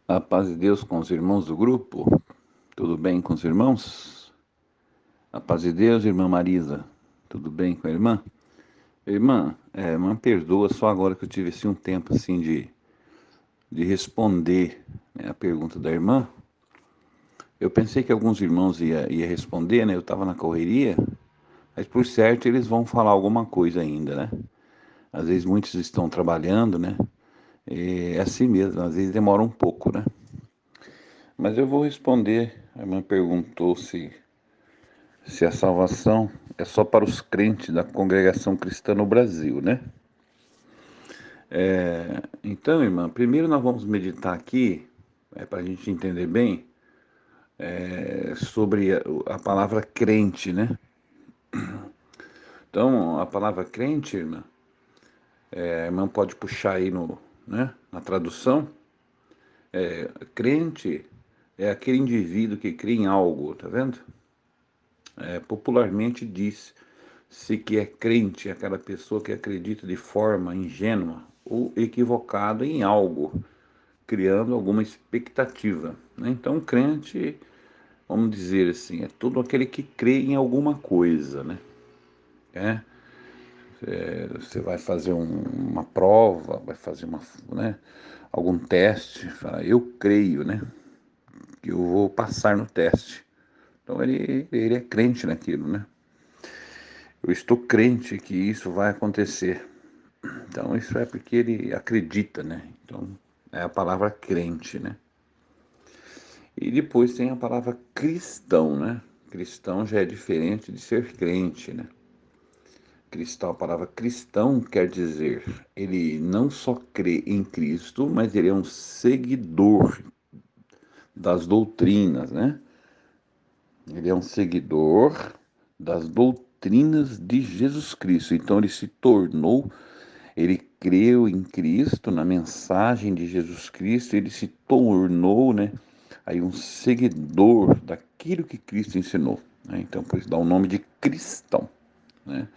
A paz de Deus com os irmãos do grupo. Tudo bem com os irmãos? A paz de Deus, irmã Marisa. Tudo bem com a irmã? Irmã, perdoa só agora que eu tive assim, um tempo assim de responder, né, a pergunta da irmã. Eu pensei que alguns irmãos ia responder, né? Eu estava na correria, mas por certo eles vão falar alguma coisa ainda, né? Às vezes muitos estão trabalhando, né? É assim mesmo, às vezes demora um pouco, né? Mas eu vou responder. A irmã perguntou se a salvação é só para os crentes da congregação cristã no Brasil, né? Então, irmã, primeiro nós vamos meditar aqui, para a gente entender bem, sobre a palavra crente, né? Então, a palavra crente, irmã, a irmã pode puxar aí né, na tradução. Crente é aquele indivíduo que crê em algo, tá vendo? Popularmente diz-se que é crente aquela pessoa que acredita de forma ingênua ou equivocada em algo, criando alguma expectativa, né? Então, crente, vamos dizer assim, é todo aquele que crê em alguma coisa, né? É, você vai fazer uma prova, vai fazer né, algum teste, fala, eu creio, né, que eu vou passar no teste. Então ele é crente naquilo, né? Eu estou crente que isso vai acontecer. Então isso é porque ele acredita, né? Então é a palavra crente, né? E depois tem a palavra cristão, né? Cristão já é diferente de ser crente, né? Cristão, a palavra cristão quer dizer, ele não só crê em Cristo, mas ele é um seguidor das doutrinas, né? Ele é um seguidor das doutrinas de Jesus Cristo. Então ele creu em Cristo, na mensagem de Jesus Cristo, ele se tornou, né, aí um seguidor daquilo que Cristo ensinou, né? Então, por isso dá o nome de cristão, né?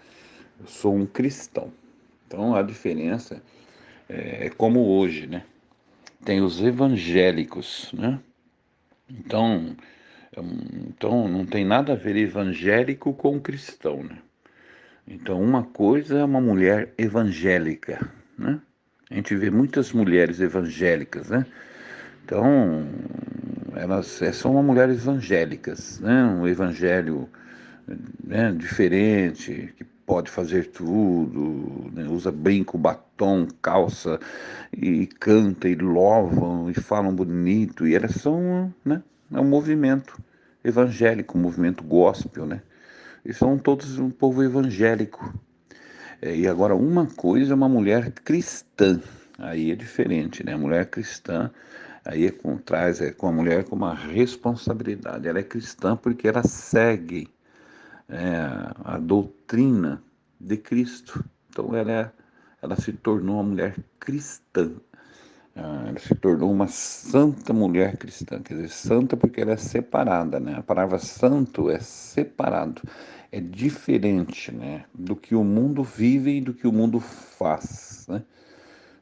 Eu sou um cristão. Então, a diferença é como hoje, né? Tem os evangélicos, né? Então, então não tem nada a ver evangélico com cristão, né? Então, uma coisa é uma mulher evangélica, né? A gente vê muitas mulheres evangélicas, né? Então, elas são uma mulheres evangélicas, né? Um evangelho, né, diferente, que pode fazer tudo, né? Usa brinco, batom, calça, e canta, e louvam, e falam bonito, e elas são, né? É um movimento evangélico, um movimento gospel, né? E são todos um povo evangélico. E agora, uma coisa é uma mulher cristã, aí é diferente, né? A mulher cristã, aí traz com a mulher com uma responsabilidade. Ela é cristã porque ela segue a doutrina de Cristo. Então, ela se tornou uma mulher cristã. Ela se tornou uma santa mulher cristã, quer dizer, santa porque ela é separada, né? A palavra santo é separado, é diferente, né? Do que o mundo vive e do que o mundo faz, né?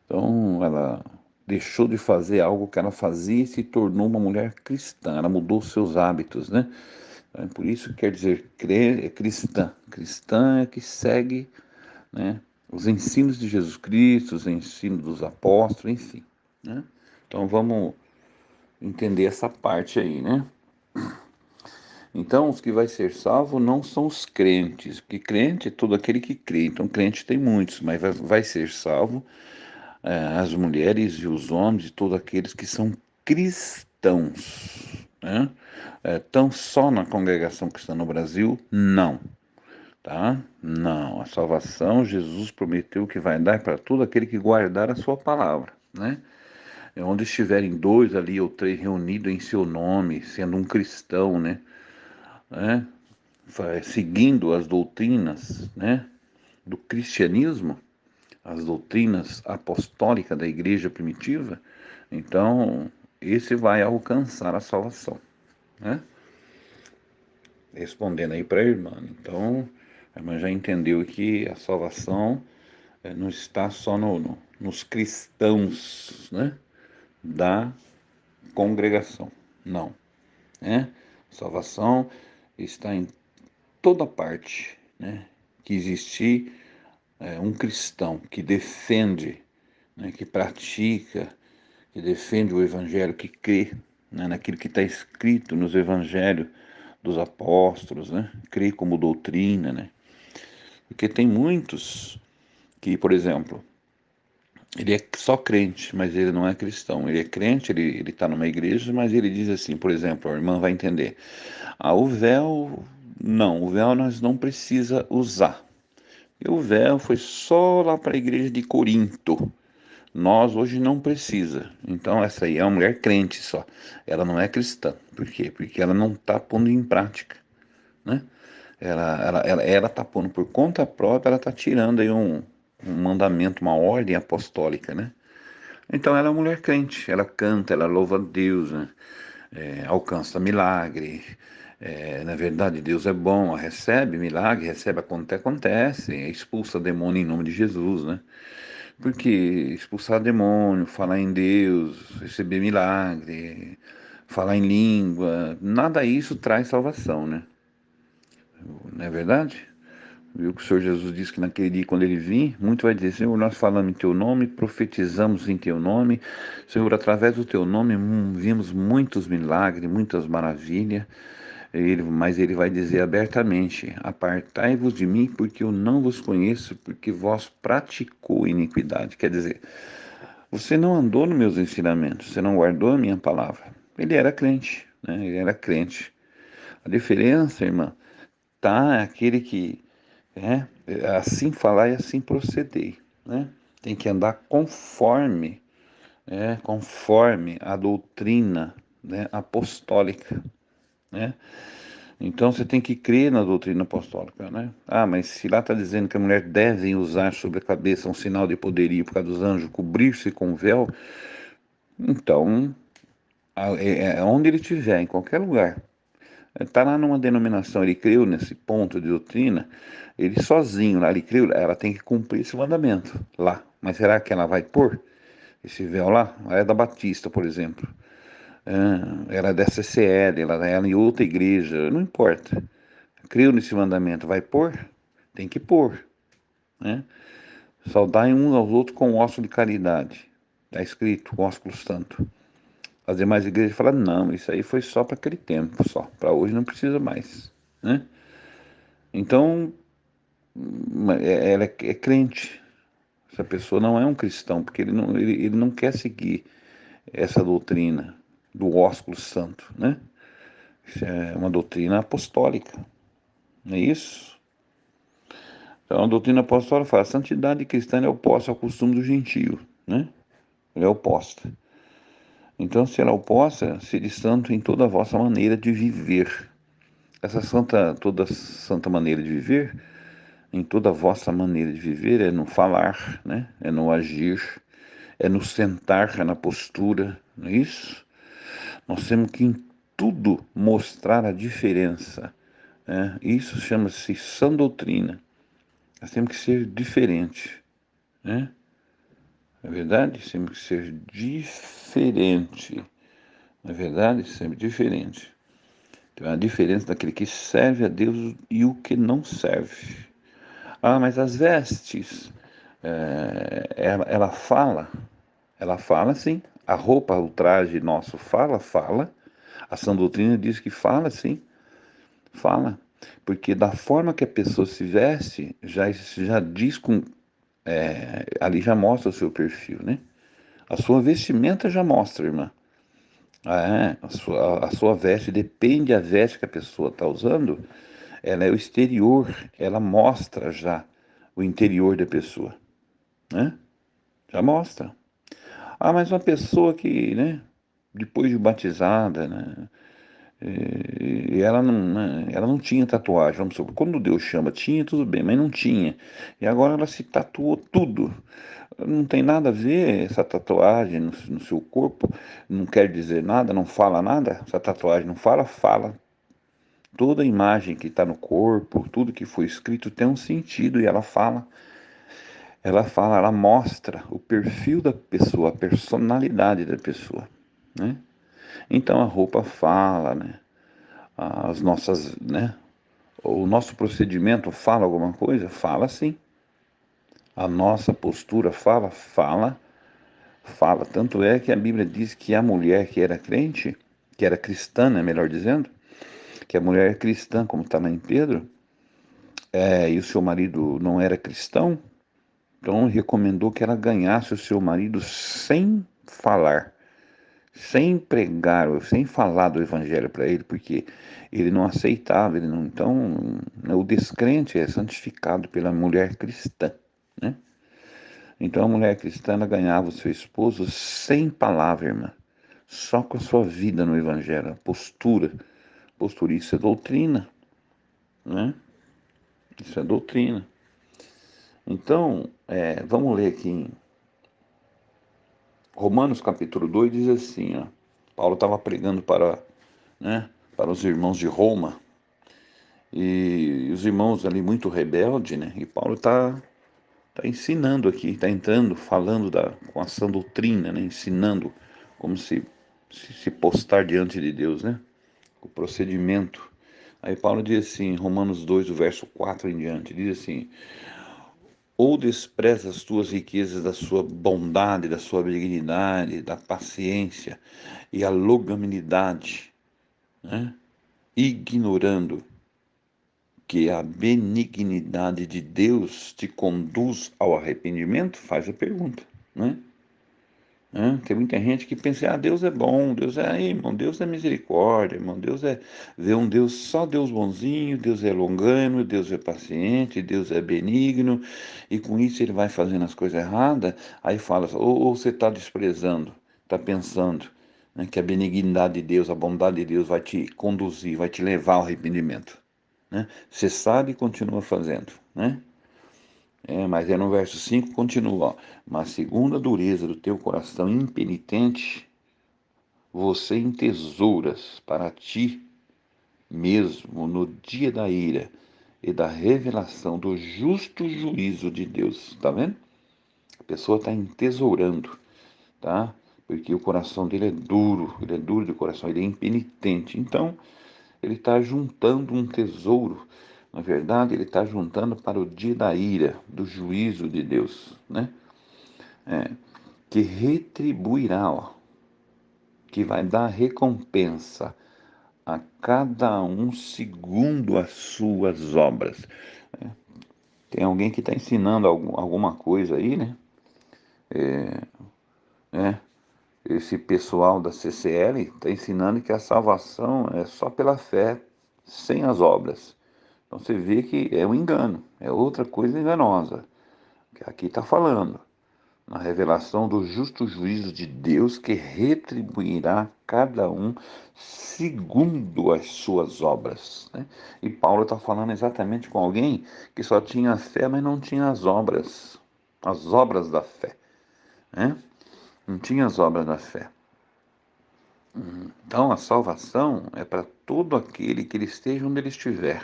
Então, ela deixou de fazer algo que ela fazia e se tornou uma mulher cristã, ela mudou seus hábitos, né? Por isso quer dizer cristã. Cristã é que segue, né, os ensinos de Jesus Cristo, os ensinos dos apóstolos, enfim, né? Então vamos entender essa parte aí, né? Então os que vai ser salvo não são os crentes, porque crente é todo aquele que crê. Então crente tem muitos, mas vai ser salvo as mulheres e os homens e todos aqueles que são cristãos, né? Tão só na congregação cristã no Brasil? Não, tá? Não, a salvação Jesus prometeu que vai dar para todo aquele que guardar a sua palavra, né? É onde estiverem dois ali ou três reunidos em seu nome, sendo um cristão, né? Seguindo as doutrinas, né, do cristianismo, as doutrinas apostólicas da igreja primitiva, então esse vai alcançar a salvação, né? Respondendo aí para a irmã. Então, a irmã já entendeu que a salvação não está só nos cristãos, né, da congregação. Não, né? Salvação está em toda parte, né? Que existir um cristão que defende, né, que pratica, que defende o evangelho, que crê, né, naquilo que está escrito nos evangelhos dos apóstolos, né? Crê como doutrina, né? Porque tem muitos que, por exemplo, ele é só crente, mas ele não é cristão. Ele é crente, ele está numa igreja, mas ele diz assim, por exemplo, a irmã vai entender. Ah, o véu, não, o véu nós não precisa usar. E o véu foi só lá para a igreja de Corinto. Nós hoje não precisa. Então essa aí é uma mulher crente só. Ela não é cristã. Por quê? Porque ela não está pondo em prática, né? Ela tá pondo por conta própria, ela está tirando aí um mandamento, uma ordem apostólica, né? Então ela é uma mulher crente, ela canta, ela louva a Deus, né? Alcança milagre. Na verdade, Deus é bom, recebe milagre, recebe, acontece, expulsa demônio em nome de Jesus, né? Porque expulsar demônio, falar em Deus, receber milagre, falar em língua, nada disso traz salvação, né? Não é verdade? Viu que o Senhor Jesus disse que naquele dia, quando ele vir, muito vai dizer: Senhor, nós falamos em teu nome, profetizamos em teu nome, Senhor, através do teu nome vimos muitos milagres, muitas maravilhas. Mas ele vai dizer abertamente: apartai-vos de mim, porque eu não vos conheço, porque vós praticou iniquidade. Quer dizer, você não andou nos meus ensinamentos, você não guardou a minha palavra. Ele era crente, né? Ele era crente. A diferença, irmã, tá aquele que assim falar e assim proceder, né? Tem que andar conforme a doutrina, né, apostólica, né? Então você tem que crer na doutrina apostólica, né? Ah, mas se lá está dizendo que a mulher deve usar sobre a cabeça um sinal de poderio por causa dos anjos, cobrir-se com véu, então onde ele estiver, em qualquer lugar, está lá numa denominação, ele creu nesse ponto de doutrina, ele sozinho lá, ele creu, ela tem que cumprir esse mandamento lá. Mas será que ela vai pôr esse véu lá? Ela é da Batista, por exemplo. Ela é da CCL, ela é em outra igreja, não importa. Creu nesse mandamento, vai pôr? Tem que pôr, né? Saudai uns aos outros com ósculo de caridade. Está escrito, ósculo santo. As demais igrejas falam, não, isso aí foi só para aquele tempo, só. Para hoje não precisa mais, né? Então, ela é crente. Essa pessoa não é um cristão, porque ele não quer seguir essa doutrina do ósculo santo, né? Isso é uma doutrina apostólica, não é isso? Então, a doutrina apostólica fala, a santidade cristã é oposta ao costume do gentio, né? Ela é oposta. Então, se ela é oposta, sede santo em toda a vossa maneira de viver. Toda santa maneira de viver, em toda a vossa maneira de viver, é no falar, né? É no agir, é no sentar, é na postura, não é isso? Nós temos que em tudo mostrar a diferença, né? Isso chama-se sã doutrina. Nós temos que ser diferente, né? É verdade? Temos que ser diferente. Na verdade, sempre diferente. Tem uma diferença daquele que serve a Deus e o que não serve. Ah, mas as vestes, ela fala sim. A roupa, o traje nosso fala. A sã doutrina diz que fala sim, fala. Porque da forma que a pessoa se veste, já diz ali já mostra o seu perfil, né? A sua vestimenta já mostra, irmã. A sua veste, depende da veste que a pessoa está usando, ela é o exterior, ela mostra já o interior da pessoa, né? Já mostra. Ah, mas uma pessoa que, né, depois de batizada, né, ela não tinha tatuagem, vamos supor, quando Deus chama, tinha, tudo bem, mas não tinha. E agora ela se tatuou tudo. Não tem nada a ver essa tatuagem no seu corpo, não quer dizer nada, não fala nada. Essa tatuagem não fala, fala. Toda imagem que está no corpo, tudo que foi escrito tem um sentido e ela mostra o perfil da pessoa, a personalidade da pessoa, né? Então a roupa fala, né? As nossas, né? O nosso procedimento fala alguma coisa? Fala sim. A nossa postura fala? Fala. Fala. Tanto é que a Bíblia diz que a mulher que era crente, que era cristã, né, melhor dizendo, que a mulher cristã, como está lá em Pedro, e o seu marido não era cristão, então recomendou que ela ganhasse o seu marido sem falar, sem pregar, sem falar do evangelho para ele, porque ele não aceitava, ele não. Então, o descrente é santificado pela mulher cristã, né? Então a mulher cristã ela ganhava o seu esposo sem palavra, irmã, só com a sua vida no evangelho, a postura, postura, isso é doutrina, né? Isso é doutrina. Então, vamos ler aqui em Romanos capítulo 2 diz assim, ó, Paulo estava pregando né, para os irmãos de Roma, e os irmãos ali muito rebeldes, né? E Paulo tá ensinando aqui, está entrando, falando com a sã doutrina, né? Ensinando como se postar diante de Deus, né? O procedimento. Aí Paulo diz assim, Romanos 2, do verso 4 em diante, diz assim: ou despreza as tuas riquezas da sua bondade, da sua benignidade, da paciência e a longanimidade, né? Ignorando que a benignidade de Deus te conduz ao arrependimento? Faz a pergunta, né? Tem muita gente que pensa, Deus é bom, Deus é, irmão, Deus é misericórdia, irmão, Deus é, vê um Deus, só Deus bonzinho, Deus é longânimo, Deus é paciente, Deus é benigno, e com isso ele vai fazendo as coisas erradas, aí fala, ou você está desprezando, está pensando, né, que a benignidade de Deus, a bondade de Deus vai te conduzir, vai te levar ao arrependimento, né? Você sabe e continua fazendo, né? Mas no verso 5 continua, ó, mas segundo a dureza do teu coração impenitente, você entesouras para ti mesmo no dia da ira e da revelação do justo juízo de Deus. Tá vendo? A pessoa está entesourando, tá? Porque o coração dele ele é duro de coração, ele é impenitente. Então, ele está juntando um tesouro. Na verdade, ele está juntando para o dia da ira, do juízo de Deus, né? Que retribuirá, ó, que vai dar recompensa a cada um segundo as suas obras. Tem alguém que está ensinando alguma coisa aí, né? É, esse pessoal da CCL está ensinando que a salvação é só pela fé, sem as obras. Então você vê que é um engano, é outra coisa enganosa, que aqui está falando. Na revelação do justo juízo de Deus que retribuirá cada um segundo as suas obras, né? E Paulo está falando exatamente com alguém que só tinha fé, mas não tinha as obras da fé, né? Não tinha as obras da fé. Então a salvação é para todo aquele que ele esteja onde ele estiver,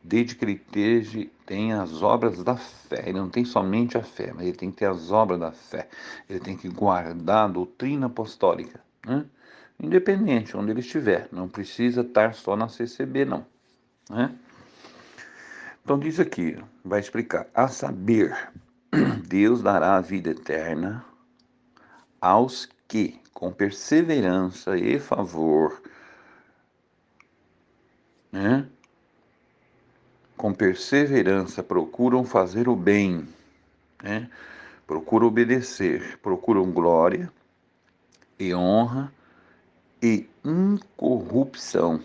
desde que ele tenha as obras da fé. Ele não tem somente a fé, mas ele tem que ter as obras da fé. Ele tem que guardar a doutrina apostólica, né? Independente onde ele estiver, não precisa estar só na CCB, não, né? Então diz aqui, vai explicar, a saber, Deus dará a vida eterna aos que, com perseverança e favor, né, com perseverança procuram fazer o bem, né? Procuram obedecer, procuram glória e honra e incorrupção.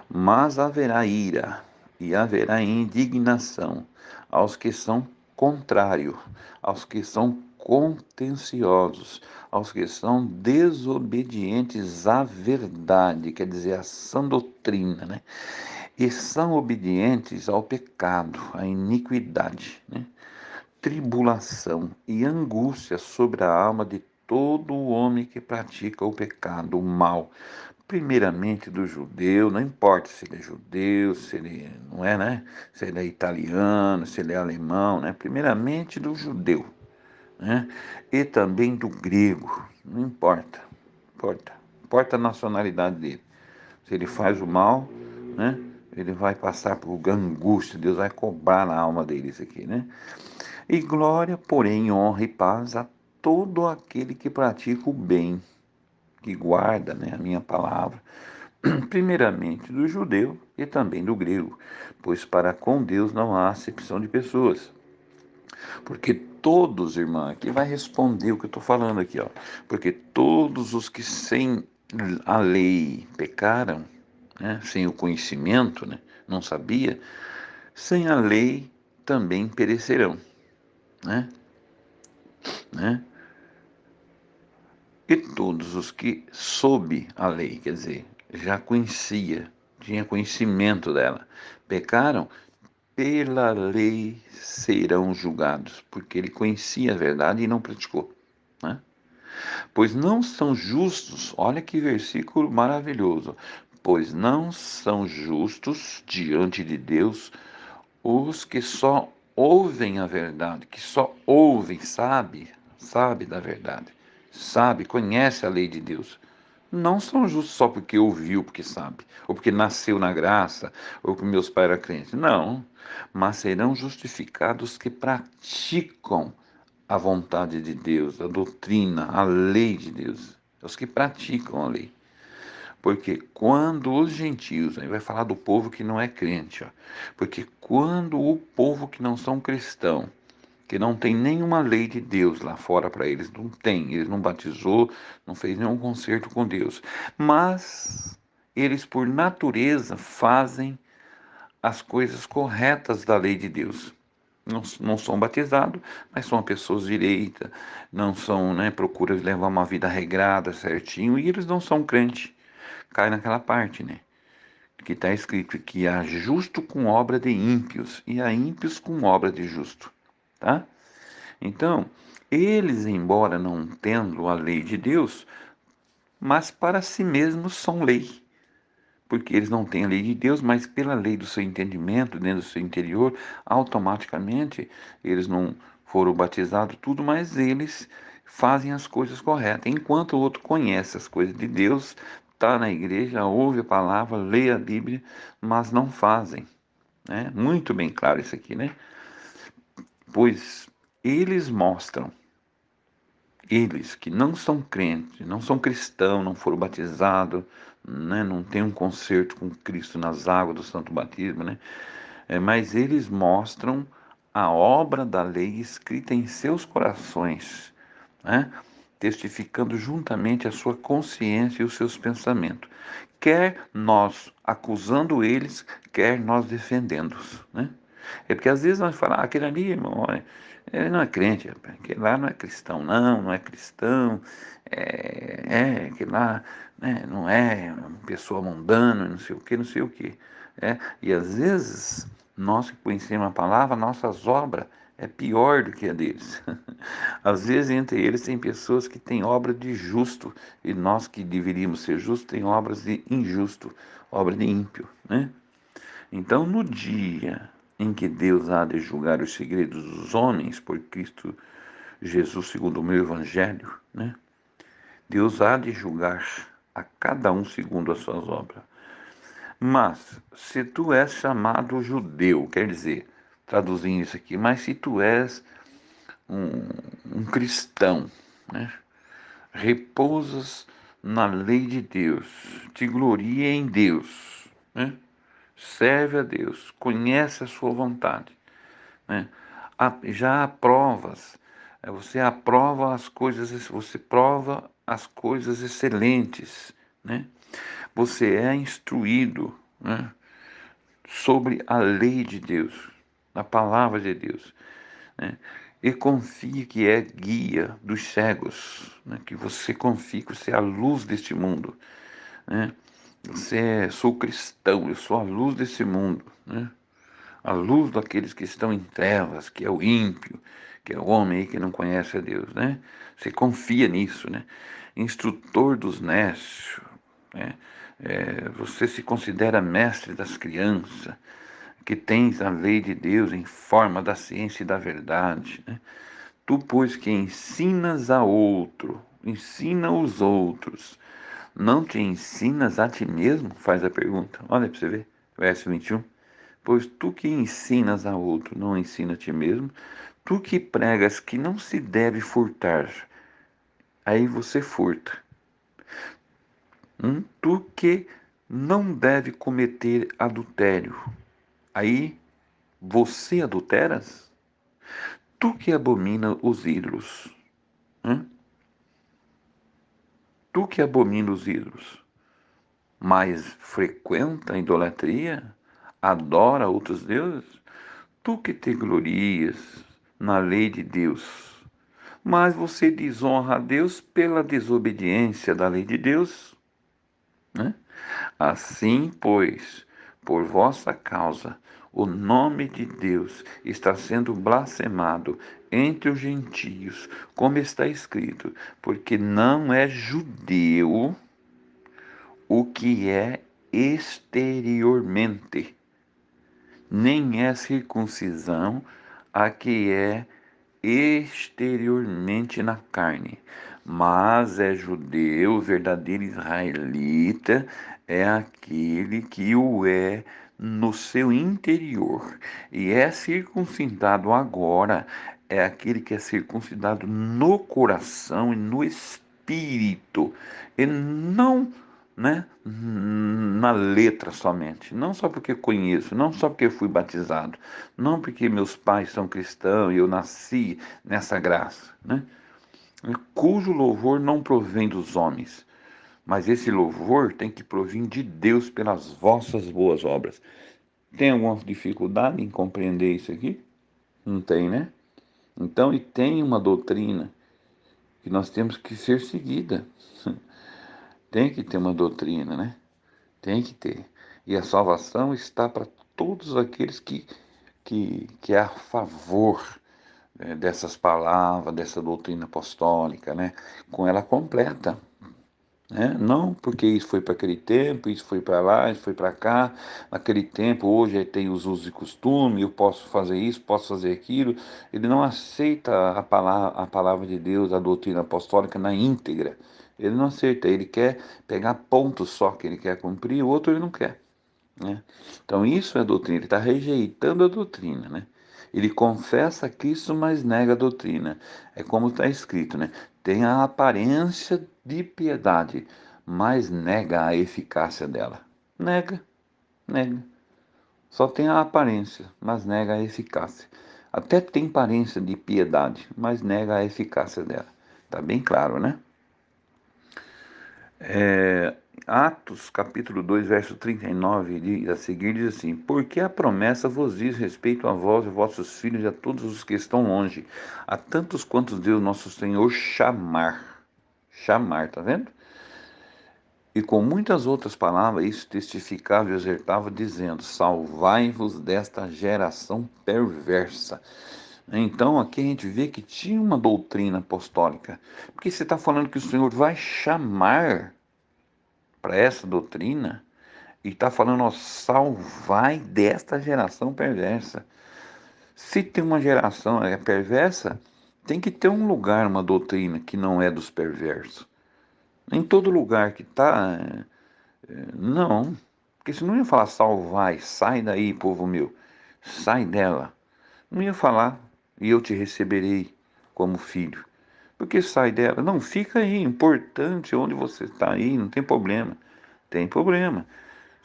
Mas haverá ira e haverá indignação aos que são contrários, aos que são contenciosos, aos que são desobedientes à verdade, quer dizer, à sã doutrina, né? E são obedientes ao pecado, à iniquidade, né? Tribulação e angústia sobre a alma de todo o homem que pratica o pecado, o mal. Primeiramente do judeu, não importa se ele é judeu, se ele não é, né? Se ele é italiano, se ele é alemão, né? Primeiramente do judeu, né? E também do grego, não importa, importa. importa a nacionalidade dele. Se ele faz o mal, né? Ele vai passar por angústia, Deus vai cobrar na alma dele isso aqui, né? E glória, porém, honra e paz a todo aquele que pratica o bem, que guarda, né, a minha palavra, primeiramente do judeu e também do grego, pois para com Deus não há acepção de pessoas. Porque todos, irmã, aqui vai responder o que eu estou falando aqui, ó. Porque todos os que sem a lei pecaram, né, sem o conhecimento, né, não sabia, sem a lei também perecerão, né? né? E todos os que sob a lei, quer dizer, já conhecia, tinha conhecimento dela, pecaram, pela lei serão julgados, porque ele conhecia a verdade e não praticou, né? Pois não são justos, olha que versículo maravilhoso, pois não são justos diante de Deus os que só ouvem a verdade, que só ouvem, sabe da verdade, sabe, conhece a lei de Deus. Não são justos só porque ouviu, porque sabe, ou porque nasceu na graça, ou porque meus pais eram crentes. Não, mas serão justificados que praticam a vontade de Deus, a doutrina, a lei de Deus. Os que praticam a lei. Porque quando os gentios, aí vai falar do povo que não é crente, ó, porque quando o povo que não são cristão, que não tem nenhuma lei de Deus lá fora para eles, não tem, eles não batizou, não fez nenhum concerto com Deus, mas eles por natureza fazem as coisas corretas da lei de Deus. Não são batizados, mas são pessoas direitas, não são, né, procuram levar uma vida regrada, certinho, e eles não são crente. Cai naquela parte, né? Que está escrito que há justo com obra de ímpios e há ímpios com obra de justo, tá? Então, eles, embora não tendo a lei de Deus, mas para si mesmos são lei, porque eles não têm a lei de Deus, mas pela lei do seu entendimento, dentro do seu interior, automaticamente eles não foram batizados tudo, mas eles fazem as coisas corretas, enquanto o outro conhece as coisas de Deus, está na igreja, ouve a palavra, lê a Bíblia, mas não fazem, né? Muito bem claro isso aqui, né? Pois eles mostram, eles que não são crentes, não são cristãos, não foram batizados, né, não tem um concerto com Cristo nas águas do santo batismo, né, mas eles mostram a obra da lei escrita em seus corações, né, testificando juntamente a sua consciência e os seus pensamentos, quer nós acusando eles, quer nós defendendo-os, né? É porque às vezes nós falamos, aquele ali, irmão, ele não é crente, rapaz, aquele lá não é cristão, não é cristão, aquele lá, né, não é uma pessoa mundana, não sei o que, não sei o que. E às vezes, nós que conhecemos a palavra, nossas obras é pior do que a deles. Às vezes, entre eles, tem pessoas que têm obra de justo, e nós que deveríamos ser justos, tem obras de injusto, obra de ímpio, né? Então, no dia em que Deus há de julgar os segredos dos homens por Cristo Jesus, segundo o meu evangelho, né? Deus há de julgar a cada um segundo as suas obras. Mas, se tu és chamado judeu, quer dizer, traduzindo isso aqui, mas se tu és um cristão, né? Repousas na lei de Deus, te gloria em Deus, né? Serve a Deus, conhece a sua vontade, né? Já aprovas, você aprova as coisas, você prova as coisas excelentes, né? Você é instruído, né, sobre a lei de Deus, a palavra de Deus, né? E confie que é guia dos cegos, né? Que você confie que você é a luz deste mundo, né? Sou cristão, eu sou a luz desse mundo, né? A luz daqueles que estão em trevas, que é o ímpio, que é o homem aí que não conhece a Deus, né? Você confia nisso, né? Instrutor dos nécios, né? Você se considera mestre das crianças, que tens a lei de Deus em forma da ciência e da verdade, né? Tu, pois, que ensinas a outro, ensina os outros, Não te ensinas a ti mesmo? Faz a pergunta. Olha para você ver. Verso 21. Pois tu que ensinas a outro, não ensina a ti mesmo. Tu que pregas que não se deve furtar, aí você furta. Tu que não deve cometer adultério, aí você adulteras? Tu que abomina os ídolos, hum? Tu que abomina os ídolos, mas frequenta a idolatria, adora outros deuses, tu que te glorias na lei de Deus, mas você desonra a Deus pela desobediência da lei de Deus, né? Assim, pois, por vossa causa, o nome de Deus está sendo blasfemado entre os gentios, como está escrito, porque não é judeu o que é exteriormente, nem é circuncisão a que é exteriormente na carne, mas é judeu, verdadeiro israelita, é aquele que o é no seu interior, e é circuncidado agora, é aquele que é circuncidado no coração e no espírito, e não, né, na letra somente, não só porque conheço, não só porque fui batizado, não porque meus pais são cristãos e eu nasci nessa graça, né? Cujo louvor não provém dos homens, mas esse louvor tem que provém de Deus pelas vossas boas obras. Tem alguma dificuldade em compreender isso aqui? Não tem, né? Então, e tem uma doutrina que nós temos que ser seguida. Tem que ter uma doutrina, né? Tem que ter. E a salvação está para todos aqueles que é a favor dessas palavras, dessa doutrina apostólica, né? Com ela completa. Né? Não porque isso foi para aquele tempo, isso foi para lá, isso foi para cá, naquele tempo, hoje tem os usos e costumes, eu posso fazer isso, posso fazer aquilo. Ele não aceita a palavra de Deus, a doutrina apostólica na íntegra. Ele não aceita, ele quer pegar pontos só que ele quer cumprir, o outro ele não quer. Né? Então isso é doutrina, ele está rejeitando a doutrina, né? Ele confessa Cristo, mas nega a doutrina. É como está escrito, né? Tem a aparência de piedade, mas nega a eficácia dela. Nega, nega. Só tem a aparência, mas nega a eficácia. Até tem aparência de piedade, mas nega a eficácia dela. Tá bem claro, né? Atos, capítulo 2 verso 39, a seguir diz assim: Porque a promessa vos diz respeito a vós e vossos filhos e a todos os que estão longe, a tantos quantos Deus nosso Senhor chamar. Chamar, tá vendo? E com muitas outras palavras, isso testificava e exortava, dizendo: Salvai-vos desta geração perversa. Então, aqui a gente vê que tinha uma doutrina apostólica, porque você está falando que o Senhor vai chamar para essa doutrina e está falando, ó, salvai desta geração perversa. Se tem uma geração perversa, tem que ter um lugar, uma doutrina que não é dos perversos. Em todo lugar que está, não. Porque se não ia falar salvai, sai daí, povo meu, sai dela. Não ia falar, e eu te receberei como filho. Porque sai dela. Não, fica aí, importante onde você está aí, não tem problema. Tem problema.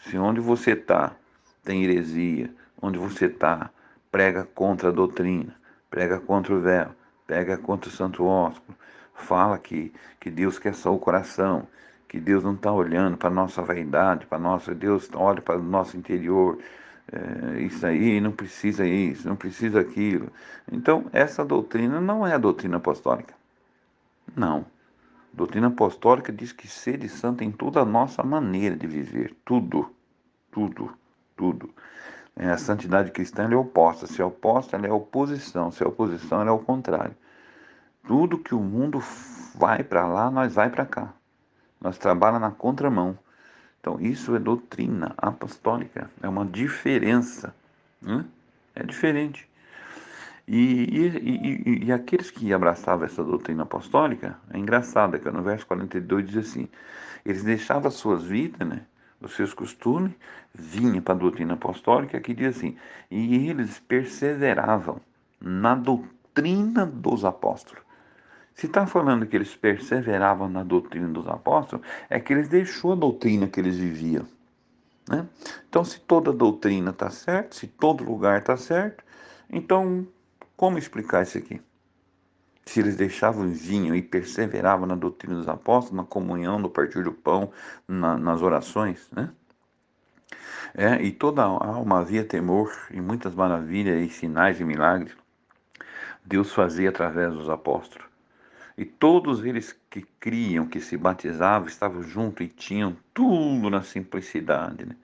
Se onde você está tem heresia, onde você está prega contra a doutrina, prega contra o véu, prega contra o santo ósculo, fala que Deus quer só o coração, que Deus não está olhando para a nossa vaidade, para nossa, Deus olha para o nosso interior, isso aí não precisa isso, não precisa aquilo. Então, essa doutrina não é a doutrina apostólica. Não. Doutrina apostólica diz que sede santo em toda a nossa maneira de viver, tudo, tudo, tudo. A santidade cristã ela é oposta. Se é oposta, ela é oposição. Se é oposição, ela é o contrário. Tudo que o mundo vai para lá, nós vai para cá. Nós trabalhamos na contramão. Então, isso é doutrina apostólica. É uma diferença. Né? É diferente. E aqueles que abraçavam essa doutrina apostólica, é engraçado, é que no verso 42 diz assim, eles deixavam as suas vidas, né, os seus costumes, vinham para a doutrina apostólica, que diz assim, e eles perseveravam na doutrina dos apóstolos. Se está falando que eles perseveravam na doutrina dos apóstolos, é que eles deixou a doutrina que eles viviam, né? Então, se toda doutrina está certa, se todo lugar está certo, então como explicar isso aqui? Se eles deixavam o vinho e perseveravam na doutrina dos apóstolos, na comunhão, no partir do pão, nas orações, né? E toda a alma havia temor e muitas maravilhas e sinais e milagres Deus fazia através dos apóstolos. E todos eles que criam, que se batizavam, estavam juntos e tinham tudo na simplicidade, né?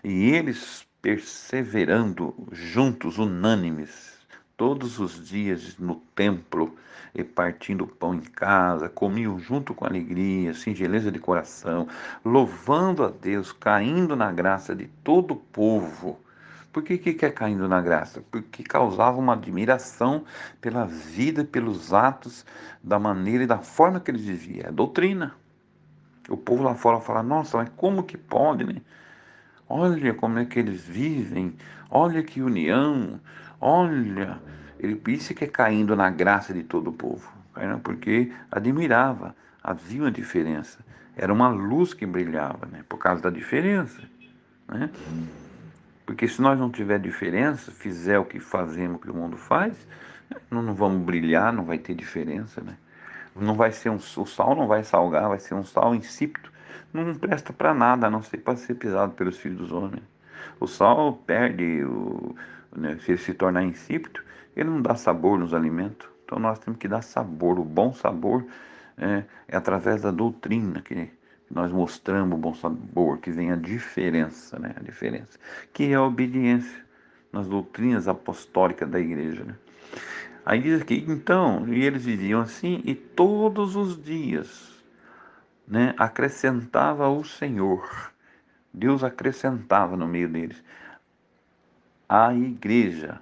E eles perseverando juntos, unânimes, todos os dias no templo e partindo o pão em casa, comiam junto com alegria, singeleza de coração, louvando a Deus, caindo na graça de todo o povo. Por que é caindo na graça? Porque causava uma admiração pela vida, pelos atos, da maneira e da forma que eles viviam. É doutrina. O povo lá fora fala, nossa, mas como que pode, né? Olha como é que eles vivem, olha que união, olha. Ele disse que é caindo na graça de todo o povo, né? Porque admirava, havia uma diferença. Era uma luz que brilhava, né? Por causa da diferença, né? Porque se nós não tiver diferença, fizer o que fazemos, o que o mundo faz, não vamos brilhar, não vai ter diferença, né? Não vai ser o sal não vai salgar, vai ser um sal insípido. Não presta para nada, a não ser para ser pisado pelos filhos dos homens. O sal perde, né, se ele se tornar insípido, ele não dá sabor nos alimentos. Então nós temos que dar sabor. O bom sabor é através da doutrina que nós mostramos o bom sabor, que vem a diferença, né? A diferença, que é a obediência nas doutrinas apostólicas da igreja, né? Aí diz aqui, então, e eles viviam assim, e todos os dias, né, acrescentava o Senhor, Deus acrescentava no meio deles, a igreja,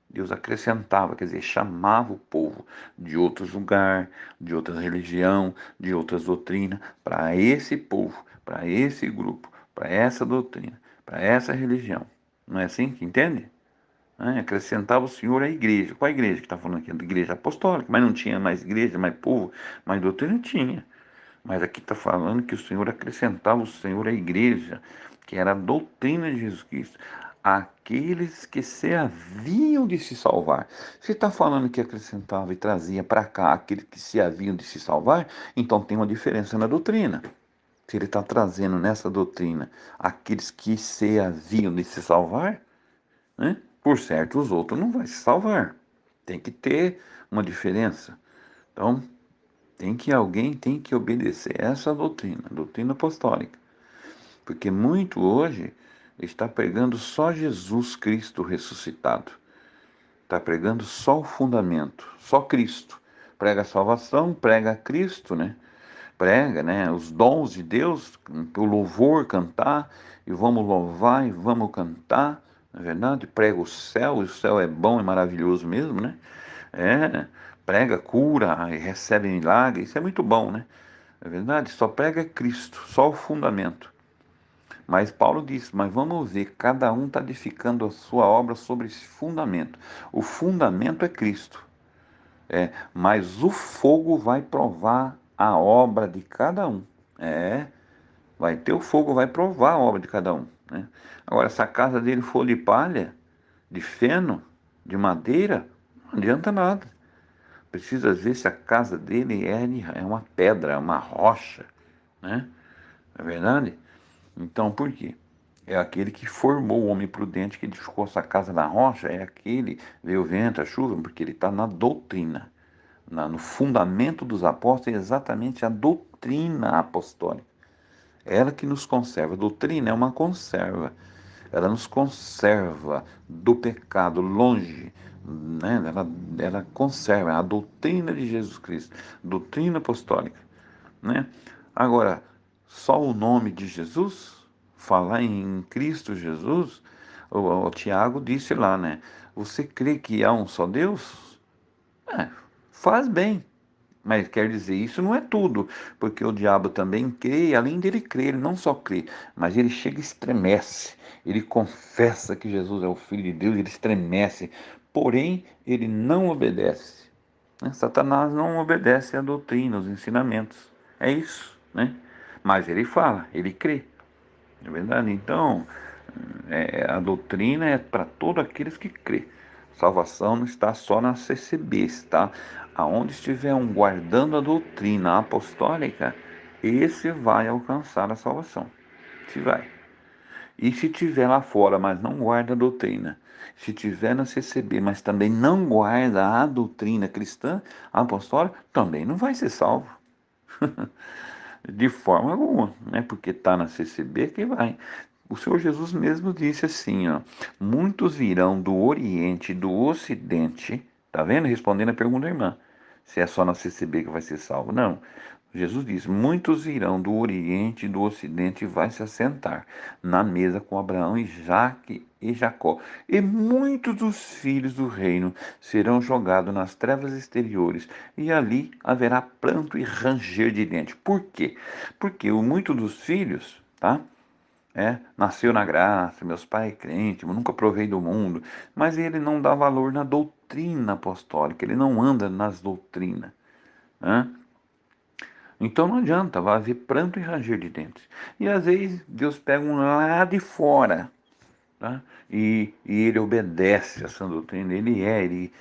Deus acrescentava, quer dizer, chamava o povo de outros lugares, de outras religião, de outras doutrinas, para esse povo, para esse grupo, para essa doutrina, para essa religião. Não é assim que entende? Acrescentava o Senhor à igreja. Qual a igreja que está falando aqui? A igreja apostólica, mas não tinha mais igreja, mais povo, mais doutrina tinha. Mas aqui está falando que o Senhor acrescentava o Senhor à igreja, que era a doutrina de Jesus Cristo, aqueles que se haviam de se salvar. Se está falando que acrescentava e trazia para cá aqueles que se haviam de se salvar, então tem uma diferença na doutrina. Se ele está trazendo nessa doutrina aqueles que se haviam de se salvar, né? Por certo, os outros não vão se salvar. Tem que ter uma diferença. Então, alguém tem que obedecer essa doutrina, a doutrina apostólica. Porque muito hoje está pregando só Jesus Cristo ressuscitado. Está pregando só o fundamento, só Cristo. Prega a salvação, prega Cristo, né? Prega, né, os dons de Deus, o louvor, cantar, e vamos louvar e vamos cantar, não é verdade? Prega o céu, e o céu é bom e maravilhoso mesmo, né? Prega cura e recebe milagre, isso é muito bom, né? É verdade? Só prega Cristo, só o fundamento. Mas Paulo diz, mas vamos ver, cada um está edificando a sua obra sobre esse fundamento. O fundamento é Cristo. Mas o fogo vai provar a obra de cada um. Vai ter o fogo, vai provar a obra de cada um, né? Agora, se a casa dele for de palha, de feno, de madeira, não adianta nada. Precisa ver se a casa dele é uma pedra, uma rocha, né? Não é verdade? Então, por quê? É aquele que formou o homem prudente que edificou essa casa na rocha, é aquele, veio o vento, a chuva, porque ele está na doutrina. No fundamento dos apóstolos é exatamente a doutrina apostólica. Ela que nos conserva. A doutrina é uma conserva. Ela nos conserva do pecado longe, né? Ela conserva a doutrina de Jesus Cristo, doutrina apostólica, né? Agora, só o nome de Jesus, falar em Cristo Jesus, O Tiago disse lá, né? Você crê que há um só Deus? É, faz bem. Mas quer dizer, isso não é tudo, porque o diabo também crê, e além dele crer, ele não só crê, mas ele chega e estremece, ele confessa que Jesus é o Filho de Deus, ele estremece, porém ele não obedece. Né? Satanás não obedece à doutrina, aos ensinamentos, é isso, né? Mas ele fala, ele crê, é verdade? Então, a doutrina é para todos aqueles que crê. Salvação não está só na CCB, está aonde estiver um guardando a doutrina apostólica, esse vai alcançar a salvação. Se vai. E se tiver lá fora, mas não guarda a doutrina, se tiver na CCB, mas também não guarda a doutrina cristã apostólica, também não vai ser salvo. De forma alguma, né? Porque está na CCB que vai. O Senhor Jesus mesmo disse assim, ó, muitos virão do Oriente e do Ocidente, tá vendo? Respondendo a pergunta da irmã, se é só na CCB que vai ser salvo. Não. Jesus diz, muitos virão do Oriente e do Ocidente e vai se assentar na mesa com Abraão, Isaque e Jacó. E muitos dos filhos do reino serão jogados nas trevas exteriores, e ali haverá pranto e ranger de dentes. Por quê? Porque muitos dos filhos, tá? Nasceu na graça, meus pais crentes, eu nunca provei do mundo, mas ele não dá valor na doutrina apostólica, ele não anda nas doutrinas, né? Então não adianta, vai haver pranto e ranger de dentes. E às vezes Deus pega um lá de fora, tá? E ele obedece essa doutrina, ele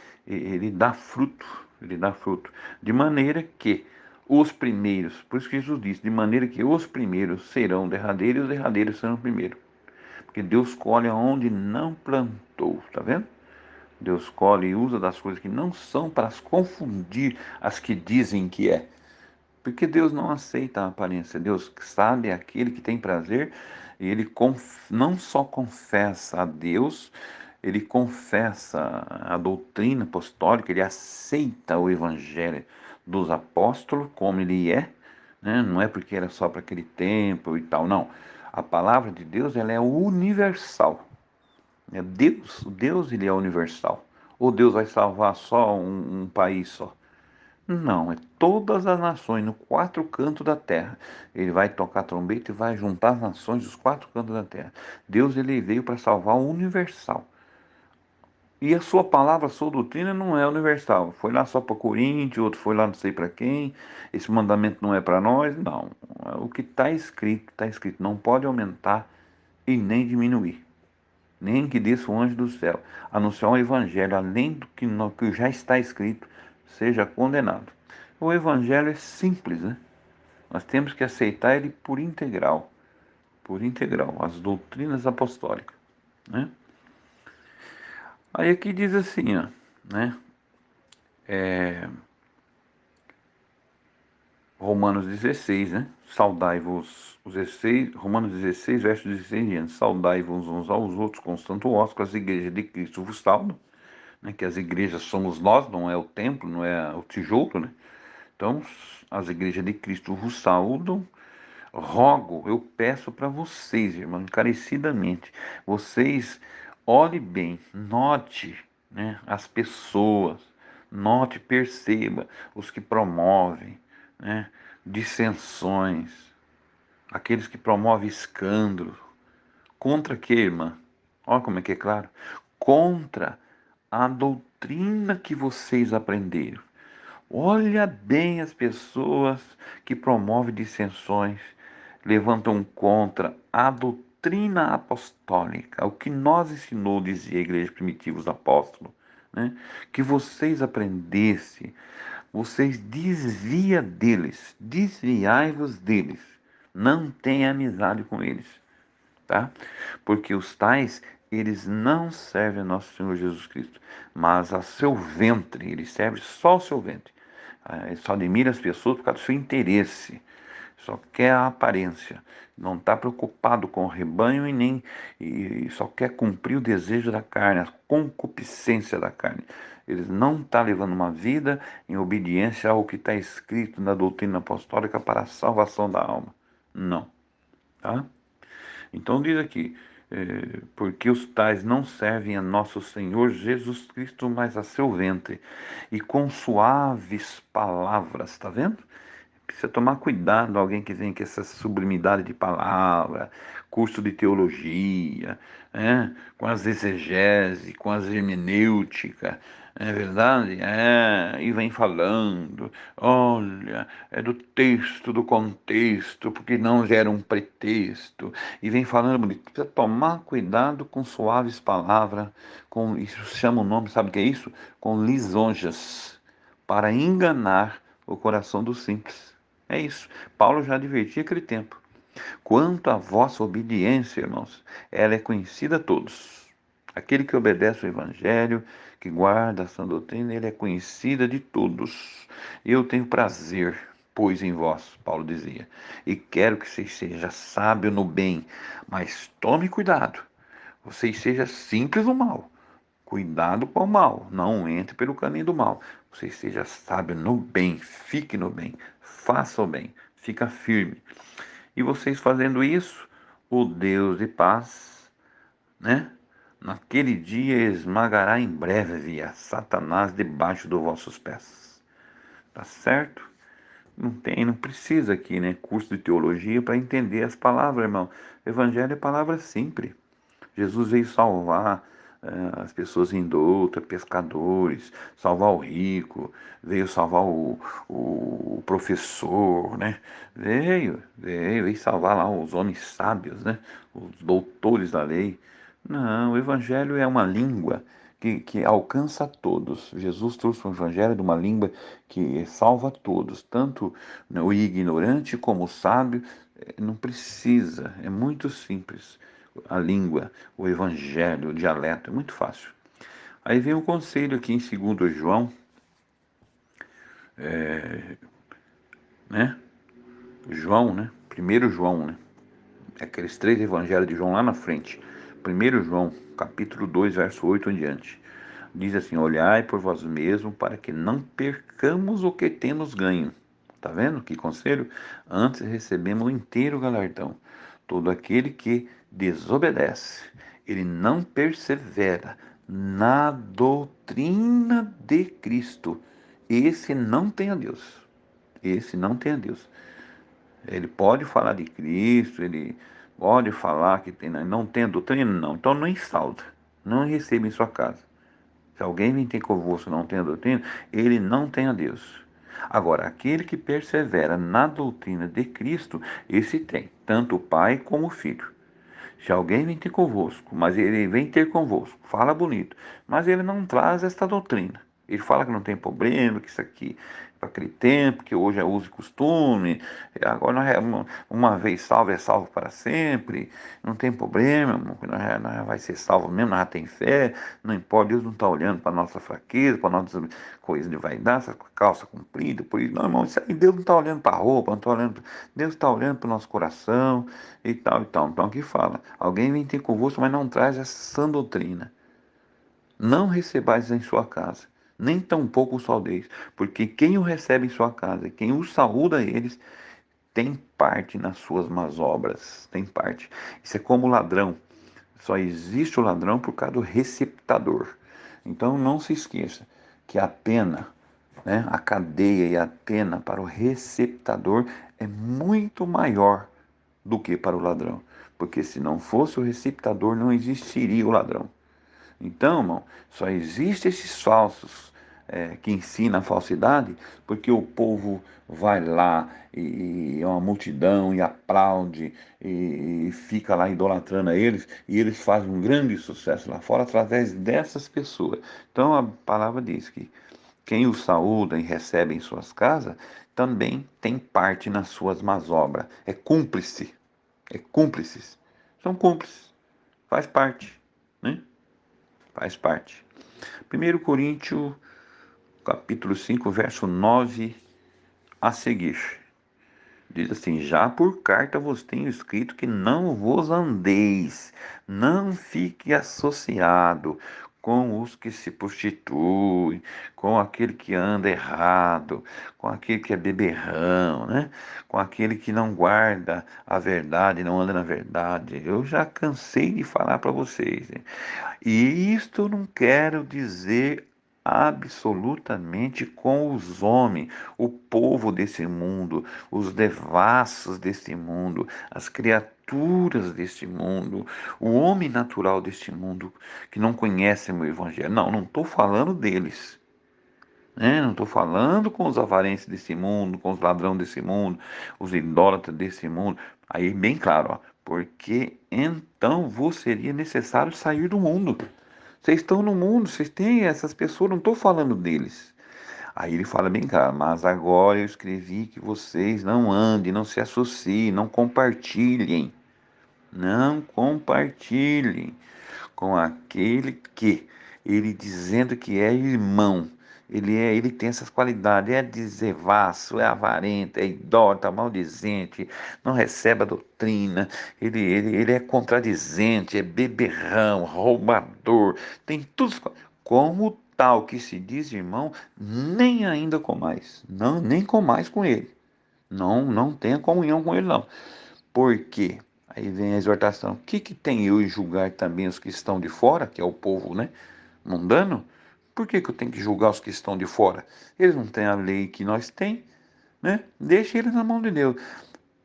dá fruto, ele dá fruto. De maneira que os primeiros, por isso que Jesus disse, de maneira que os primeiros serão derradeiros e os derradeiros serão primeiros. Porque Deus colhe aonde não plantou, tá vendo? Deus colhe e usa das coisas que não são para as confundir as que dizem que é. Porque Deus não aceita a aparência. Deus sabe aquele que tem prazer e ele não só confessa a Deus, ele confessa a doutrina apostólica, ele aceita o evangelho dos apóstolos como ele é, né? Não é porque era só para aquele tempo e tal, não. A palavra de Deus ela é universal. Deus ele é universal. Ou Deus vai salvar só um país só? Não, é todas as nações, no quatro cantos da terra. Ele vai tocar trombeta e vai juntar as nações dos quatro cantos da terra. Deus ele veio para salvar o universal. E a sua palavra, a sua doutrina não é universal. Foi lá só para Coríntios, outro foi lá não sei para quem. Esse mandamento não é para nós. Não. O que está escrito, está escrito. Não pode aumentar e nem diminuir. Nem que desça o anjo do céu. Anunciar um evangelho além do que, que já está escrito, seja condenado. O evangelho é simples, né? Nós temos que aceitar ele por integral, as doutrinas apostólicas, né? Aí aqui diz assim, ó, né? Romanos 16, né? Saudai-vos, os 16, Romanos 16, versos 16 em diante. Saudai-vos uns aos outros com santo ósculo, com as igrejas de Cristo vos saudam, né? Que as igrejas somos nós, não é o templo, não é o tijolo, né? Então, as igrejas de Cristo vos saudam. Rogo, eu peço para vocês, irmão, encarecidamente, vocês olhem bem, note, né, as pessoas, note, perceba os que promovem, né, dissensões, aqueles que promovem escândalo. Contra que, irmã? Olha como é que é claro. Contra a doutrina que vocês aprenderam. Olha bem as pessoas que promovem dissensões, levantam contra a doutrina apostólica, o que nos ensinou, dizia a igreja primitiva, os apóstolos, né? Que vocês aprendessem, vocês desviai-vos deles, não tenha amizade com eles, tá? Porque os tais, eles não servem a nosso Senhor Jesus Cristo, mas a seu ventre, eles servem só ao seu ventre. Ele só admira as pessoas por causa do seu interesse, só quer a aparência, não está preocupado com o rebanho e só quer cumprir o desejo da carne, a concupiscência da carne. Eles não estão levando uma vida em obediência ao que está escrito na doutrina apostólica para a salvação da alma. Não, tá? Então diz aqui, porque os tais não servem a nosso Senhor Jesus Cristo, mas a seu ventre, e com suaves palavras, tá vendo? Precisa tomar cuidado, alguém que vem com essa sublimidade de palavra, curso de teologia, né? Com as exegese, com as hermenêutica, não é verdade? E vem falando, olha, é do texto, do contexto, porque não gera um pretexto, e vem falando bonito. Precisa tomar cuidado com suaves palavras, com isso chama o nome, sabe o que é isso? Com lisonjas, para enganar o coração dos simples. É isso. Paulo já advertia aquele tempo. Quanto à vossa obediência, irmãos, ela é conhecida a todos. Aquele que obedece o Evangelho, que guarda a sã doutrina, ele é conhecida de todos. Eu tenho prazer, pois, em vós, Paulo dizia, e quero que vocês sejam sábios no bem, mas tome cuidado, vocês sejam simples no mal. Cuidado com o mal, não entre pelo caminho do mal. Você seja sábio no bem, fique no bem, faça o bem, fica firme. E vocês fazendo isso, o Deus de paz, né? Naquele dia esmagará em breve a Satanás debaixo dos vossos pés. Tá certo? Não precisa aqui, né, curso de teologia para entender as palavras, irmão. Evangelho é palavra simples. Jesus veio salvar as pessoas indoutas, pescadores, salvar o rico, veio salvar o professor, né? Veio salvar lá os homens sábios, né? Os doutores da lei. Não, o evangelho é uma língua que alcança todos. Jesus trouxe o evangelho de uma língua que salva todos, tanto o ignorante como o sábio. Não precisa, é muito simples a língua, o evangelho, o dialeto, é muito fácil. Aí vem o conselho aqui em 2 João, né? João, né? Primeiro João, né? Aqueles 3 evangelhos de João lá na frente. Primeiro João, capítulo 2, verso 8 em diante. Diz assim: olhai por vós mesmos para que não percamos o que temos ganho. Tá vendo que conselho? Antes recebemos o inteiro galardão. Todo aquele que desobedece, ele não persevera na doutrina de Cristo. Esse não tem a Deus. Esse não tem a Deus. Ele pode falar de Cristo, ele pode falar que tem, não tem a doutrina, não. Então não instaura, não receba em sua casa. Se alguém vem ter convosco e não tem a doutrina, ele não tem a Deus. Agora, aquele que persevera na doutrina de Cristo, esse tem, tanto o Pai como o Filho. Se alguém vem ter convosco, mas ele vem ter convosco, fala bonito, mas ele não traz esta doutrina. Ele fala que não tem problema, que isso aqui é para aquele tempo, que hoje é uso e costume, agora uma vez salvo é salvo para sempre, não tem problema, nós vai ser salvo mesmo, nós já tem fé, não importa, Deus não está olhando para a nossa fraqueza, para a nossa coisa de vaidade, essa calça comprida, por isso, não, irmão, isso aí, Deus não está olhando para a roupa, não está olhando, Deus está olhando para o nosso coração, e tal, e tal. Então aqui fala, alguém vem ter convosco, mas não traz essa sã doutrina. Não recebais em sua casa, nem tampouco o saudeis, porque quem o recebe em sua casa, quem o saúda a eles, tem parte nas suas más obras, tem parte. Isso é como o ladrão. Só existe o ladrão por causa do receptador. Então não se esqueça que a pena, né, a cadeia e a pena para o receptador é muito maior do que para o ladrão. Porque se não fosse o receptador, não existiria o ladrão. Então, irmão, só existem esses falsos que ensinam a falsidade porque o povo vai lá e é uma multidão e aplaude e fica lá idolatrando a eles e eles fazem um grande sucesso lá fora através dessas pessoas. Então a palavra diz que quem o saúda e recebe em suas casas também tem parte nas suas más obras. É cúmplice. É cúmplices. São cúmplices. Faz parte. Né? Faz parte. 1 Coríntios, capítulo 5, verso 9 a seguir. Diz assim: já por carta vos tenho escrito que não vos andeis, não fique associado com os que se prostituem, com aquele que anda errado, com aquele que é beberrão, né? Com aquele que não guarda a verdade, não anda na verdade. Eu já cansei de falar para vocês, né? E isto não quero dizer absolutamente com os homens, o povo desse mundo, os devassos deste mundo, as criaturas deste mundo, o homem natural deste mundo que não conhece o evangelho. Não, não estou falando deles. Né? Não estou falando com os avarentos desse mundo, com os ladrões desse mundo, os idólatras desse mundo. Aí, bem claro, ó, porque então vos seria necessário sair do mundo. Vocês estão no mundo, vocês têm essas pessoas, não estou falando deles. Aí ele fala bem claro, mas agora eu escrevi que vocês não andem, não se associem, não compartilhem com aquele que, ele dizendo que é irmão, ele tem essas qualidades, é desevasso, é avarento, é idólatra, maldizente, não recebe a doutrina, ele é contradizente, é beberrão, roubador, tem tudo como tal que se diz irmão, nem ainda com mais, não, nem com mais com ele. Não tenha comunhão com ele, não. Por quê? Aí vem a exortação. O que, que tem eu em julgar também os que estão de fora, que é o povo, né, mundano? Por que, que eu tenho que julgar os que estão de fora? Eles não têm a lei que nós temos, né? Deixa eles na mão de Deus.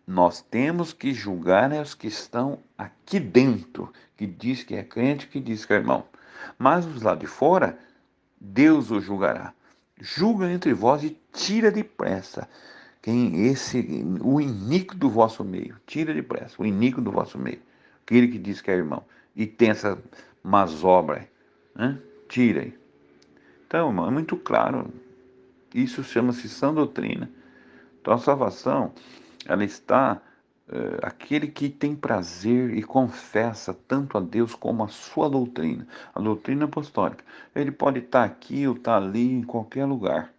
Nós temos que julgar, né, os que estão aqui dentro, que diz que é crente, que diz que é irmão. Mas os lá de fora, Deus os julgará. Julga entre vós e tira depressa o iníquo do vosso meio, tira depressa, o iníquo do vosso meio, aquele que diz que é irmão, e tem essas más obras, né? Tira aí. Então, irmão, é muito claro, isso chama-se sã doutrina. Então, a salvação, ela está, aquele que tem prazer e confessa tanto a Deus como a sua doutrina, a doutrina apostólica. Ele pode estar aqui ou estar ali, em qualquer lugar.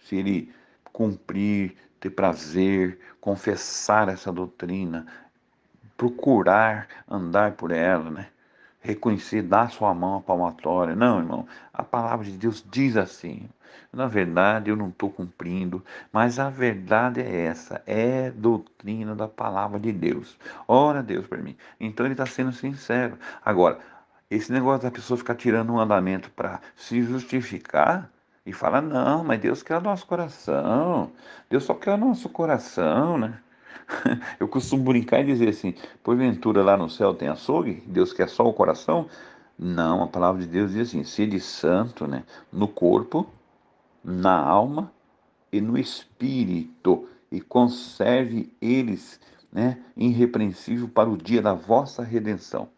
Se ele cumprir, ter prazer, confessar essa doutrina, procurar andar por ela, né? Reconhecer, dar sua mão à palmatória. Não, irmão, a palavra de Deus diz assim. Na verdade, eu não estou cumprindo, mas a verdade é essa, é doutrina da palavra de Deus. Ora, Deus para mim. Então ele está sendo sincero. Agora, esse negócio da pessoa ficar tirando um andamento para se justificar e falar, não, mas Deus quer o nosso coração. Deus só quer o nosso coração, né? Eu costumo brincar e dizer assim: porventura lá no céu tem açougue? Deus quer só o coração? Não, a palavra de Deus diz assim: sede santo, né? No corpo, na alma e no espírito, e conserve eles, né? Irrepreensível para o dia da vossa redenção.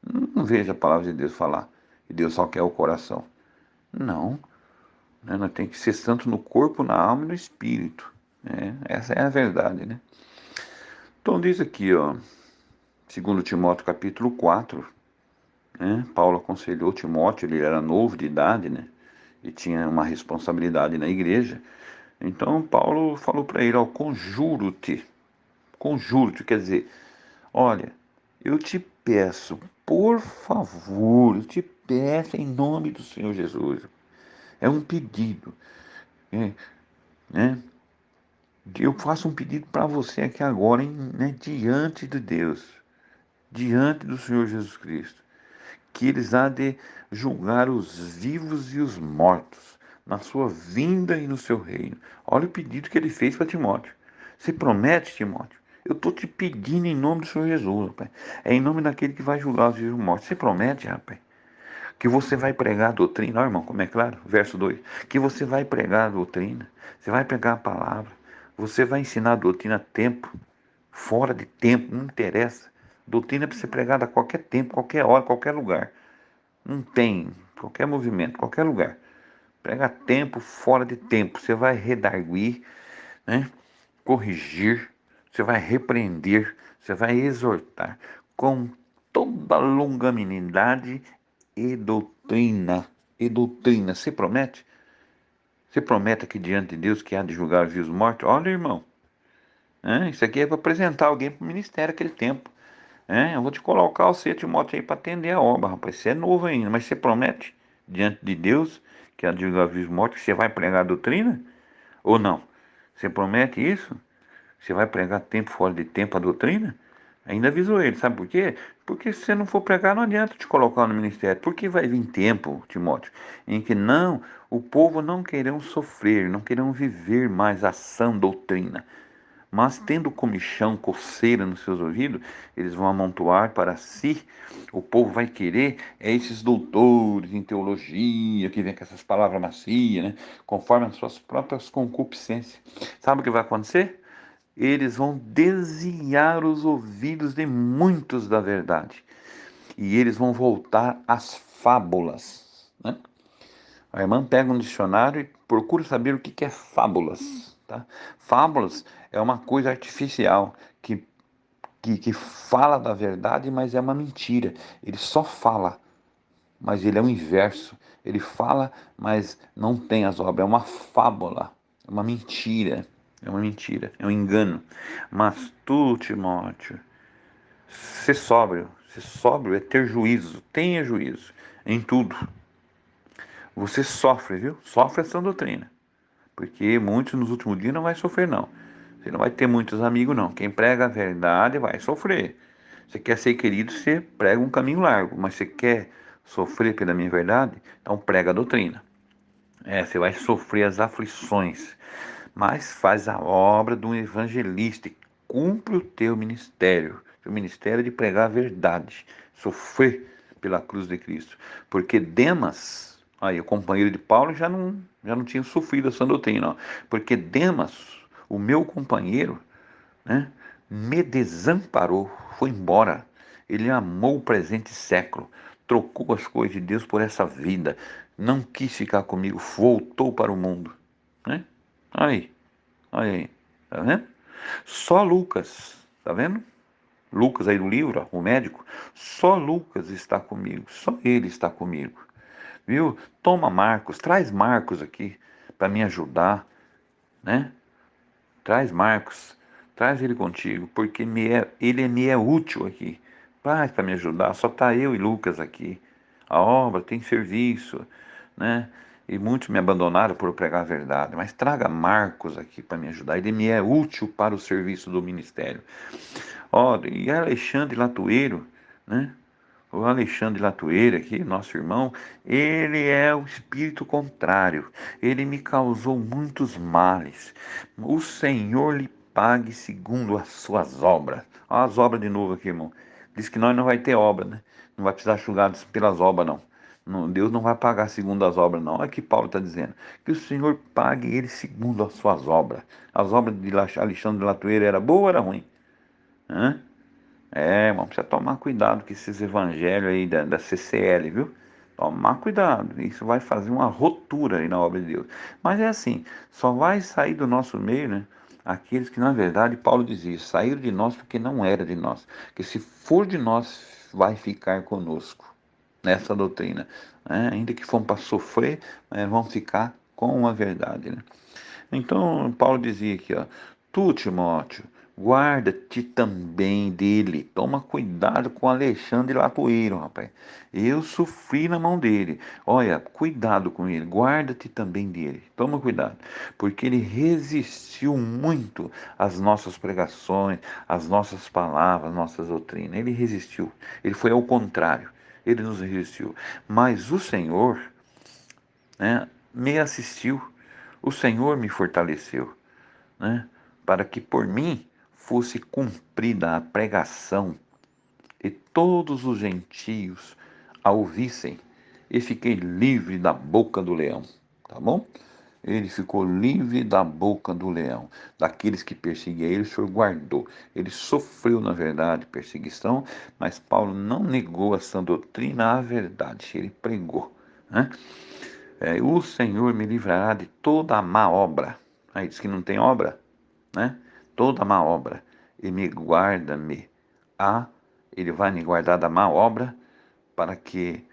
Não vejo a palavra de Deus falar que Deus só quer o coração. Não, né? Nós temos que ser santo no corpo, na alma e no espírito. Né? Essa é a verdade, né? Então diz aqui, ó. Segundo Timóteo capítulo 4, né? Paulo aconselhou Timóteo, ele era novo de idade, né? E tinha uma responsabilidade na igreja. Então Paulo falou para ele, ó, conjuro-te, quer dizer, olha, eu te peço, por favor, eu te peço em nome do Senhor Jesus. É um pedido, né? né? Eu faço um pedido para você aqui agora, né? Diante de Deus, diante do Senhor Jesus Cristo, que eles há de julgar os vivos e os mortos, na sua vinda e no seu reino. Olha o pedido que ele fez para Timóteo. Você promete, Timóteo? Eu estou te pedindo em nome do Senhor Jesus, rapaz. É em nome daquele que vai julgar os vivos e os mortos. Você promete, rapaz? Que você vai pregar a doutrina, ó, irmão, como é claro? Verso 2. Que você vai pregar a doutrina, você vai pregar a palavra, você vai ensinar a doutrina a tempo, fora de tempo, não interessa. Doutrina é para ser pregada a qualquer tempo, qualquer hora, qualquer lugar. Não tem qualquer movimento, qualquer lugar. Prega a tempo, fora de tempo. Você vai redarguir, né? Corrigir, você vai repreender, você vai exortar com toda longanimidade e doutrina. E doutrina. Você promete? Você promete aqui diante de Deus que há de julgar os mortos? Olha, irmão, né? Isso aqui é para apresentar alguém para o ministério aquele tempo. Eu vou te colocar você, Timóteo, aí para atender a obra, rapaz. Você é novo ainda, mas você promete diante de Deus, que é a Deus da vida e morte, que você vai pregar a doutrina? Ou não? Você promete isso? Você vai pregar tempo fora de tempo a doutrina? Ainda avisou ele, sabe por quê? Porque se você não for pregar, não adianta te colocar no ministério. Porque vai vir tempo, Timóteo, em que não, o povo não querão sofrer, não querão viver mais a sã doutrina. Mas tendo comichão, coceira nos seus ouvidos, eles vão amontoar para si. O povo vai querer esses doutores em teologia, que vem com essas palavras macias, né? Conforme as suas próprias concupiscências. Sabe o que vai acontecer? Eles vão desviar os ouvidos de muitos da verdade. E eles vão voltar às fábulas, né? A irmã pega um dicionário e procura saber o que é fábulas, tá? Fábulas é uma coisa artificial que fala da verdade, mas é uma mentira. Ele só fala, mas ele é o inverso. Ele fala, mas não tem as obras. É uma fábula, é uma mentira. É uma mentira, é um engano. Mas tu, Timóteo, ser sóbrio. Ser sóbrio é ter juízo. Tenha juízo em tudo. Você sofre, viu? Sofre essa doutrina. Porque muitos nos últimos dias não vai sofrer, não. Você não vai ter muitos amigos, não. Quem prega a verdade vai sofrer. Você quer ser querido, você prega um caminho largo. Mas você quer sofrer pela minha verdade? Então prega a doutrina. Você vai sofrer as aflições. Mas faz a obra de um evangelista e cumpre o teu ministério. O ministério é de pregar a verdade. Sofrer pela cruz de Cristo. Porque Demas, aí o companheiro de Paulo, já não tinha sofrido essa doutrina. Ó. Porque Demas, o meu companheiro, né, me desamparou, foi embora. Ele amou o presente século, trocou as coisas de Deus por essa vida, não quis ficar comigo, voltou para o mundo. Né? Aí, aí, tá vendo? Só Lucas, tá vendo? Lucas aí do livro, ó, o médico, só Lucas está comigo, só ele está comigo, viu? Toma Marcos, traz Marcos aqui para me ajudar, né? Traz Marcos, traz ele contigo, porque ele me é útil aqui. Vai para me ajudar, só tá eu e Lucas aqui. A obra tem serviço, né? E muitos me abandonaram por pregar a verdade, mas traga Marcos aqui para me ajudar. Ele me é útil para o serviço do ministério. Ó, e Alexandre Latueiro, né? O Alexandre Latueira aqui, nosso irmão, ele é o espírito contrário. Ele me causou muitos males. O Senhor lhe pague segundo as suas obras. Olha as obras de novo aqui, irmão. Diz que nós não vai ter obra, né? Não vai precisar julgados pelas obras, não. Deus não vai pagar segundo as obras, não. Olha o que Paulo está dizendo. Que o Senhor pague ele segundo as suas obras. As obras de Alexandre Latueira era boa ou era ruim? Hã? Irmão, precisa tomar cuidado com esses evangelhos aí da CCL, viu? Tomar cuidado, isso vai fazer uma rotura aí na obra de Deus. Mas é assim, só vai sair do nosso meio, né? Aqueles que, na verdade, Paulo dizia, saíram de nós porque não era de nós. Que se for de nós, vai ficar conosco nessa doutrina. Né? Ainda que fomos para sofrer, mas vamos ficar com a verdade, né? Então, Paulo dizia aqui, ó, tu, Timóteo, guarda-te também dele. Toma cuidado com Alexandre Latoeiro, rapaz. Eu sofri na mão dele. Olha, cuidado com ele. Guarda-te também dele. Toma cuidado. Porque ele resistiu muito às nossas pregações, às nossas palavras, às nossas doutrinas. Ele resistiu. Ele foi ao contrário. Ele nos resistiu. Mas o Senhor, né, me assistiu. O Senhor me fortaleceu, né, para que por mim fosse cumprida a pregação e todos os gentios a ouvissem, e fiquei livre da boca do leão. Tá bom? Ele ficou livre da boca do leão, daqueles que perseguiam ele, o Senhor guardou. Ele sofreu, na verdade, perseguição, mas Paulo não negou a sã doutrina, a verdade, ele pregou. Né? O Senhor me livrará de toda a má obra. Aí diz que não tem obra, né? Toda má obra. E me guarda-me. Ele vai me guardar da má obra para que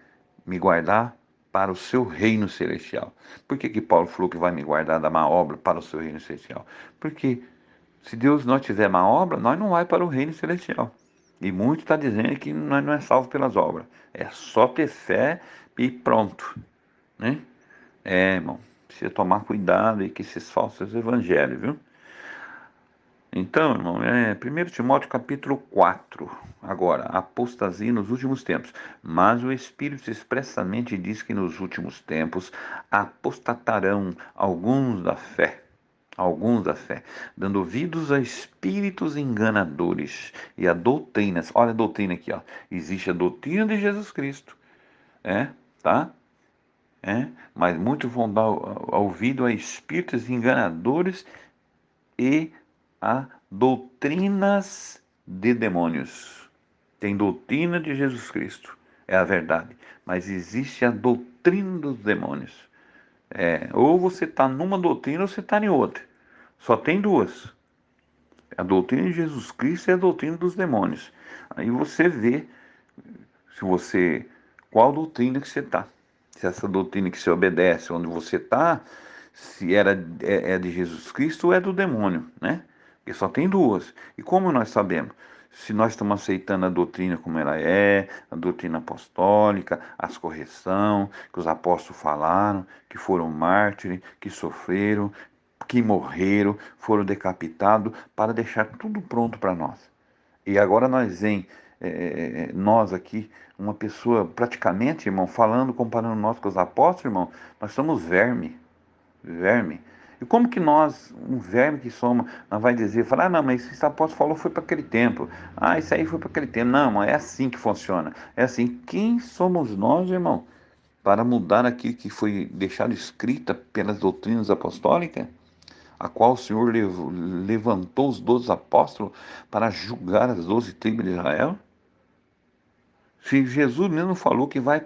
me guardar para o seu reino celestial. Por que Paulo falou que vai me guardar da má obra para o seu reino celestial? Porque se Deus não tiver má obra, nós não vai para o reino celestial. E muito está dizendo que nós não é salvo pelas obras. É só ter fé e pronto, né? Irmão, precisa tomar cuidado aí com esses falsos evangelhos, viu? Então, irmão, 1 Timóteo capítulo 4, agora, apostasia nos últimos tempos. Mas o Espírito expressamente diz que nos últimos tempos apostatarão alguns da fé, dando ouvidos a espíritos enganadores e a doutrinas. Olha a doutrina aqui, ó. Existe a doutrina de Jesus Cristo, é, tá? Mas muitos vão dar ouvido a espíritos enganadores e a doutrinas de demônios. Tem doutrina de Jesus Cristo, é a verdade, mas existe a doutrina dos demônios. Ou você está numa doutrina ou você está em outra. Só tem duas. A doutrina de Jesus Cristo e a doutrina dos demônios. Aí você vê se você qual doutrina que você está. Se essa doutrina que você obedece, onde você está, se é de Jesus Cristo ou é do demônio, né? Porque só tem duas. E como nós sabemos? Se nós estamos aceitando a doutrina como ela é, a doutrina apostólica, as correção que os apóstolos falaram, que foram mártires, que sofreram, que morreram, foram decapitados, para deixar tudo pronto para nós. E agora nós aqui, uma pessoa praticamente, irmão, falando, comparando nós com os apóstolos, irmão, nós somos verme. E como que nós, um verme que somos, nós vai dizer, falar, não, mas esse apóstolo falou foi para aquele tempo. Isso aí foi para aquele tempo. Não, irmão, é assim que funciona. É assim, quem somos nós, irmão, para mudar aquilo que foi deixado escrita pelas doutrinas apostólicas? A qual o Senhor levantou os 12 apóstolos para julgar as 12 tribos de Israel? Se Jesus mesmo falou que vai,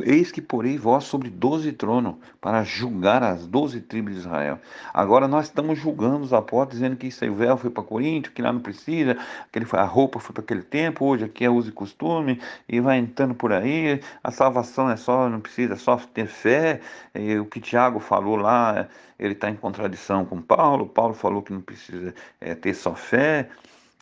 eis que porei vós sobre 12 tronos para julgar as 12 tribos de Israel. Agora nós estamos julgando os apóstolos, dizendo que isso aí, o véu foi para Corinto, que lá não precisa, a roupa foi para aquele tempo, hoje aqui é uso e costume, e vai entrando por aí, a salvação é só, não precisa, é só ter fé. E o que Tiago falou lá, ele está em contradição com Paulo. Paulo falou que não precisa ter só fé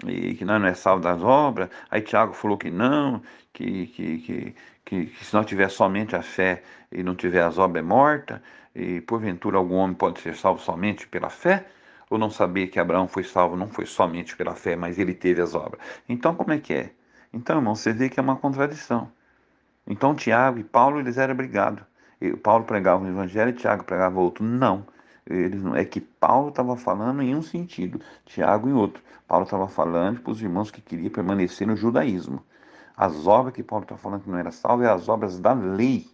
e que nós não é salvo das obras. Aí Tiago falou que não, que se não tiver somente a fé e não tiver as obras é morta, e porventura algum homem pode ser salvo somente pela fé, ou não saber que Abraão foi salvo não foi somente pela fé, mas ele teve as obras. Então como é que é? Então, irmão, você vê que é uma contradição. Então Tiago e Paulo eles eram brigados. Paulo pregava um evangelho e Tiago pregava outro. Não. Eles não. É que Paulo estava falando em um sentido, Tiago em outro. Paulo estava falando para os irmãos que queriam permanecer no judaísmo. As obras que Paulo está falando que não era salvo é as obras da lei,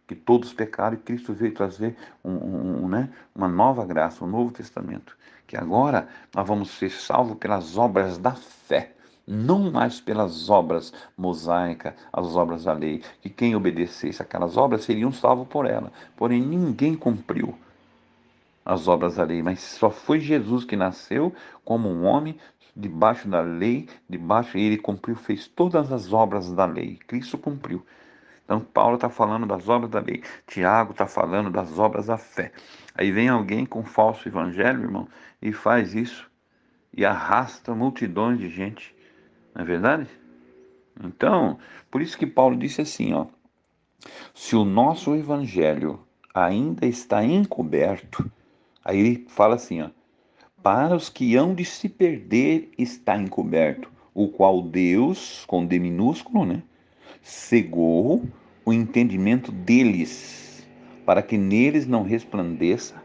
que todos pecaram e Cristo veio trazer né, uma nova graça, um novo testamento. Que agora nós vamos ser salvos pelas obras da fé, não mais pelas obras mosaicas, as obras da lei, que quem obedecesse aquelas obras seriam salvos por ela. Porém, ninguém cumpriu as obras da lei, mas só foi Jesus que nasceu como um homem debaixo da lei, debaixo, e ele cumpriu, fez todas as obras da lei. Cristo cumpriu. Então, Paulo está falando das obras da lei, Tiago está falando das obras da fé. Aí vem alguém com falso evangelho, irmão, e faz isso e arrasta multidões de gente, não é verdade? Então, por isso que Paulo disse assim, ó, se o nosso evangelho ainda está encoberto, aí ele fala assim, ó, para os que hão de se perder está encoberto, o qual Deus, com D minúsculo, né, cegou o entendimento deles, para que neles não resplandeça,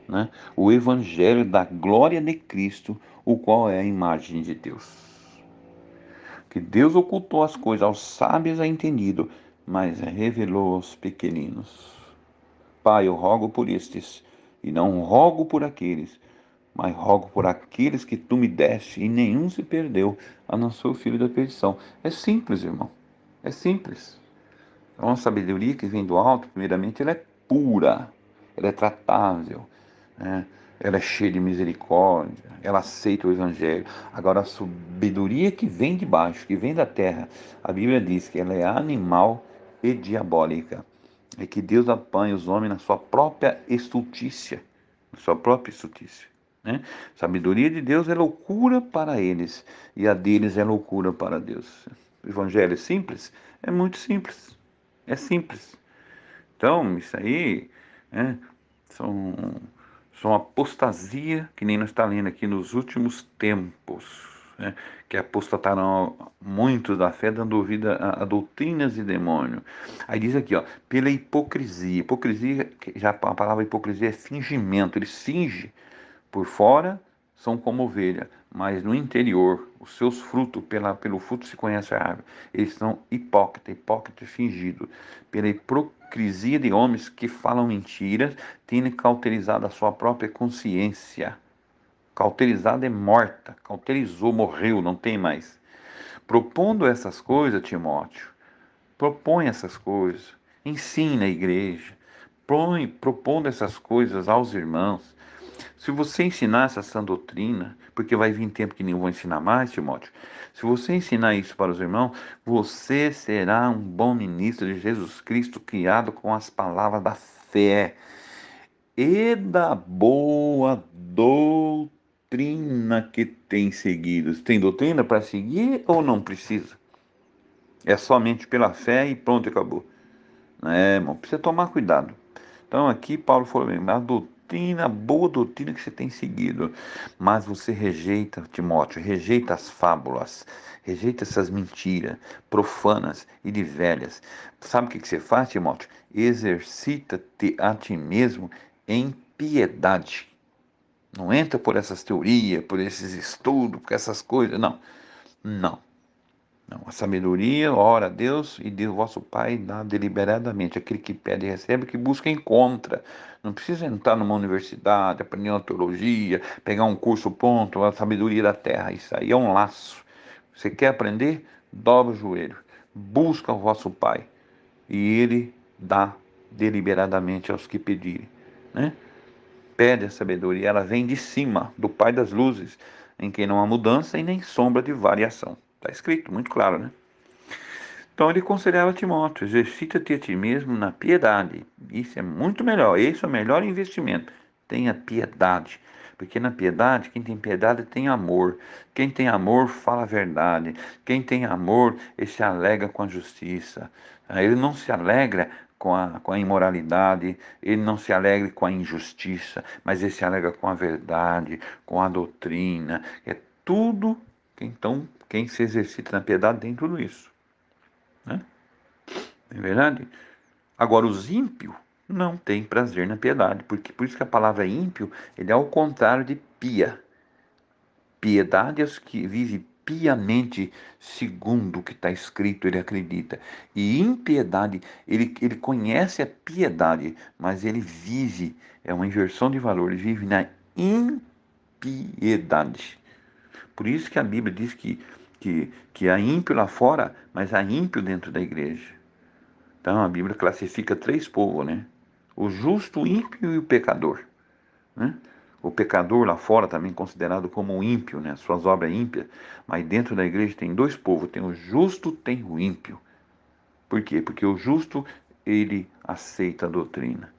né, o evangelho da glória de Cristo, o qual é a imagem de Deus. Que Deus ocultou as coisas aos sábios e entendidos, mas revelou aos pequeninos. Pai, eu rogo por estes, e não rogo por aqueles, mas rogo por aqueles que tu me deste, e nenhum se perdeu, a não ser o filho da perdição. É simples, irmão. É simples. É uma sabedoria que vem do alto, primeiramente, ela é pura, ela é tratável, né? Ela é cheia de misericórdia, ela aceita o Evangelho. Agora, a sabedoria que vem de baixo, que vem da terra, a Bíblia diz que ela é animal e diabólica. É que Deus apanha os homens na sua própria estultícia, na sua própria estultícia. né? Sabedoria de Deus é loucura para eles, e a deles é loucura para Deus. O evangelho é simples? É muito simples. É simples. Então, isso aí, né, são, são apostasia, que nem nós está lendo aqui nos últimos tempos, né, que apostataram muito da fé, dando ouvido a doutrinas de demônio. Aí diz aqui, ó, pela hipocrisia. Hipocrisia, já a palavra hipocrisia é fingimento, eles fingem por fora são como ovelha, mas no interior, os seus frutos, pelo fruto se conhece a árvore. Eles são hipócritas, hipócrita fingido, pela hipocrisia de homens que falam mentiras, tendo cauterizado a sua própria consciência. Cauterizada é morta, cauterizou, morreu, não tem mais. Propondo essas coisas, Timóteo, propõe essas coisas, ensina a igreja, propondo essas coisas aos irmãos. Se você ensinar essa sã doutrina, porque vai vir tempo que nem vou ensinar mais, Timóteo, se você ensinar isso para os irmãos, você será um bom ministro de Jesus Cristo, criado com as palavras da fé e da boa doutrina que tem seguido. Tem doutrina para seguir ou não precisa? É somente pela fé e pronto, acabou. É, irmão, precisa tomar cuidado. Então aqui Paulo falou mesmo, a doutrina, a boa doutrina que você tem seguido, mas você rejeita, Timóteo, rejeita as fábulas, rejeita essas mentiras profanas e de velhas. Sabe o que você faz, Timóteo? Exercita-te a ti mesmo em piedade. Não entra por essas teorias, por esses estudos, por essas coisas, não. Não. Não, a sabedoria, ora a Deus e Deus, vosso Pai, dá deliberadamente. Aquele que pede e recebe, que busca encontra. Não precisa entrar numa universidade, aprender uma teologia, pegar um curso pronto, a sabedoria da terra. Isso aí é um laço. Você quer aprender? Dobra o joelho. Busca o vosso Pai. E Ele dá deliberadamente aos que pedirem. Né? Pede a sabedoria, ela vem de cima, do Pai das luzes, em quem não há mudança e nem sombra de variação. Está escrito, muito claro, né? Então ele aconselhava Timóteo: exercita-te a ti mesmo na piedade. Isso é muito melhor, esse é o melhor investimento. Tenha piedade, porque na piedade, quem tem piedade tem amor. Quem tem amor fala a verdade. Quem tem amor, ele se alega com a justiça. Ele não se alegra com a imoralidade, ele não se alegra com a injustiça, mas ele se alegra com a verdade, com a doutrina. É tudo. Então, quem se exercita na piedade tem tudo isso. Né? Não é verdade? Agora, os ímpios não têm prazer na piedade, porque por isso que a palavra ímpio ele é ao contrário de pia. Piedade é os que vivem piamente segundo o que está escrito, ele acredita. E impiedade, ele conhece a piedade, mas ele vive, é uma inversão de valor, ele vive na impiedade. Por isso que a Bíblia diz que há ímpio lá fora, mas há ímpio dentro da igreja. Então a Bíblia classifica três povos, né? O justo, o ímpio e o pecador. Né? O pecador lá fora também considerado como ímpio, né? Suas obras ímpias. Mas dentro da igreja tem dois povos, tem o justo, tem o ímpio. Por quê? Porque o justo, ele aceita a doutrina.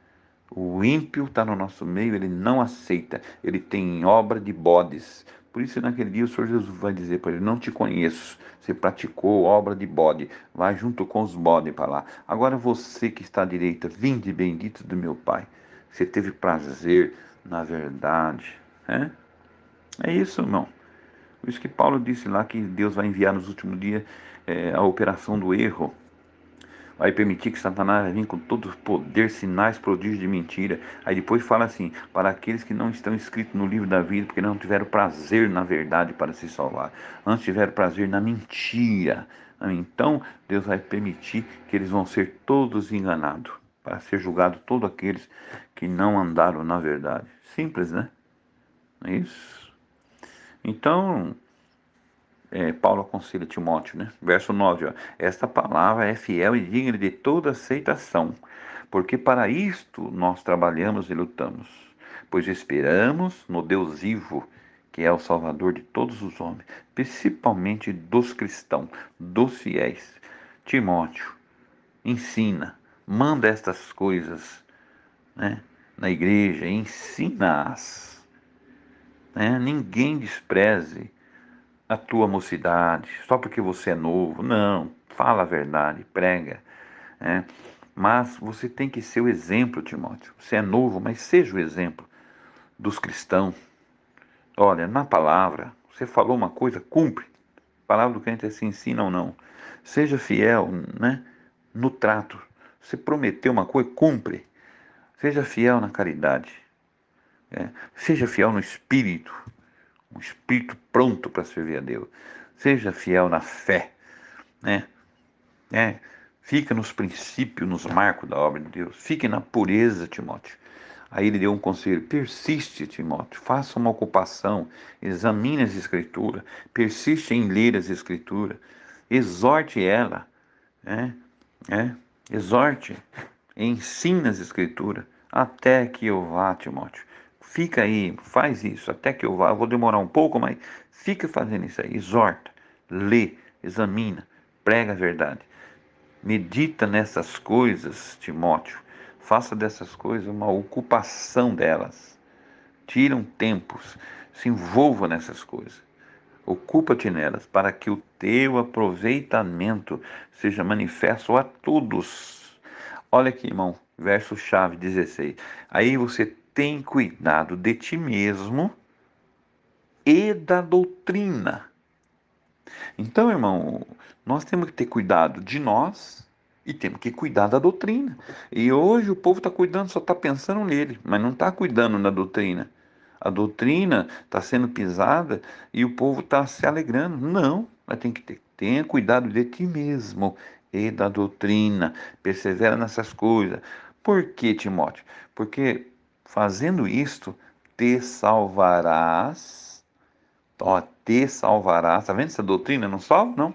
O ímpio está no nosso meio, ele não aceita, ele tem obra de bodes. Por isso, naquele dia, o Senhor Jesus vai dizer para ele: não te conheço, você praticou obra de bode, vai junto com os bodes para lá. Agora você que está à direita, vinde bendito do meu Pai, você teve prazer na verdade. É isso, irmão. Por isso que Paulo disse lá que Deus vai enviar nos últimos dias a operação do erro. Vai permitir que Satanás venha com todo o poder, sinais, prodígios de mentira. Aí depois fala assim: para aqueles que não estão escritos no livro da vida, porque não tiveram prazer na verdade para se salvar, antes tiveram prazer na mentira. Então Deus vai permitir que eles vão ser todos enganados, para ser julgado todos aqueles que não andaram na verdade. Simples, né? É isso. Então, Paulo aconselha Timóteo, né? Verso 9, ó, esta palavra é fiel e digna de toda aceitação, porque para isto nós trabalhamos e lutamos, pois esperamos no Deus vivo, que é o Salvador de todos os homens, principalmente dos cristãos, dos fiéis. Timóteo, ensina, manda estas coisas, né, na igreja, ensina-as. né? Ninguém despreze a tua mocidade, só porque você é novo. Não, fala a verdade, prega, né? Mas você tem que ser o exemplo, Timóteo. Você é novo, mas seja o exemplo dos cristãos. Olha, na palavra, você falou uma coisa, cumpre. A palavra do crente é se ensina ou não. Seja fiel, né, no trato. Você prometeu uma coisa, cumpre. Seja fiel na caridade. Seja fiel no espírito. Um espírito pronto para servir a Deus. Seja fiel na fé, né? Fica nos princípios, nos marcos da obra de Deus. Fique na pureza, Timóteo. Aí ele deu um conselho: persiste, Timóteo, faça uma ocupação, examine as Escrituras, persiste em ler as Escrituras, exorte ela, né? né? Exorte, ensina as Escrituras, até que eu vá, Timóteo. Fica aí, faz isso, até que eu vá. Eu vou demorar um pouco, mas fica fazendo isso aí, exorta, lê, examina, prega a verdade. Medita nessas coisas, Timóteo. Faça dessas coisas uma ocupação delas. Tira um tempo, se envolva nessas coisas. Ocupa-te nelas, para que o teu aproveitamento seja manifesto a todos. Olha aqui, irmão, verso-chave 16. Aí você tem cuidado de ti mesmo e da doutrina. Então, irmão, nós temos que ter cuidado de nós e temos que cuidar da doutrina. E hoje o povo está cuidando, só está pensando nele, mas não está cuidando da doutrina. A doutrina está sendo pisada e o povo está se alegrando. Não, mas tem que ter. Tenha cuidado de ti mesmo e da doutrina. Persevera nessas coisas. Por que, Timóteo? Porque fazendo isto, te salvarás. Ó, te salvarás. Está vendo essa doutrina? Não salva, não?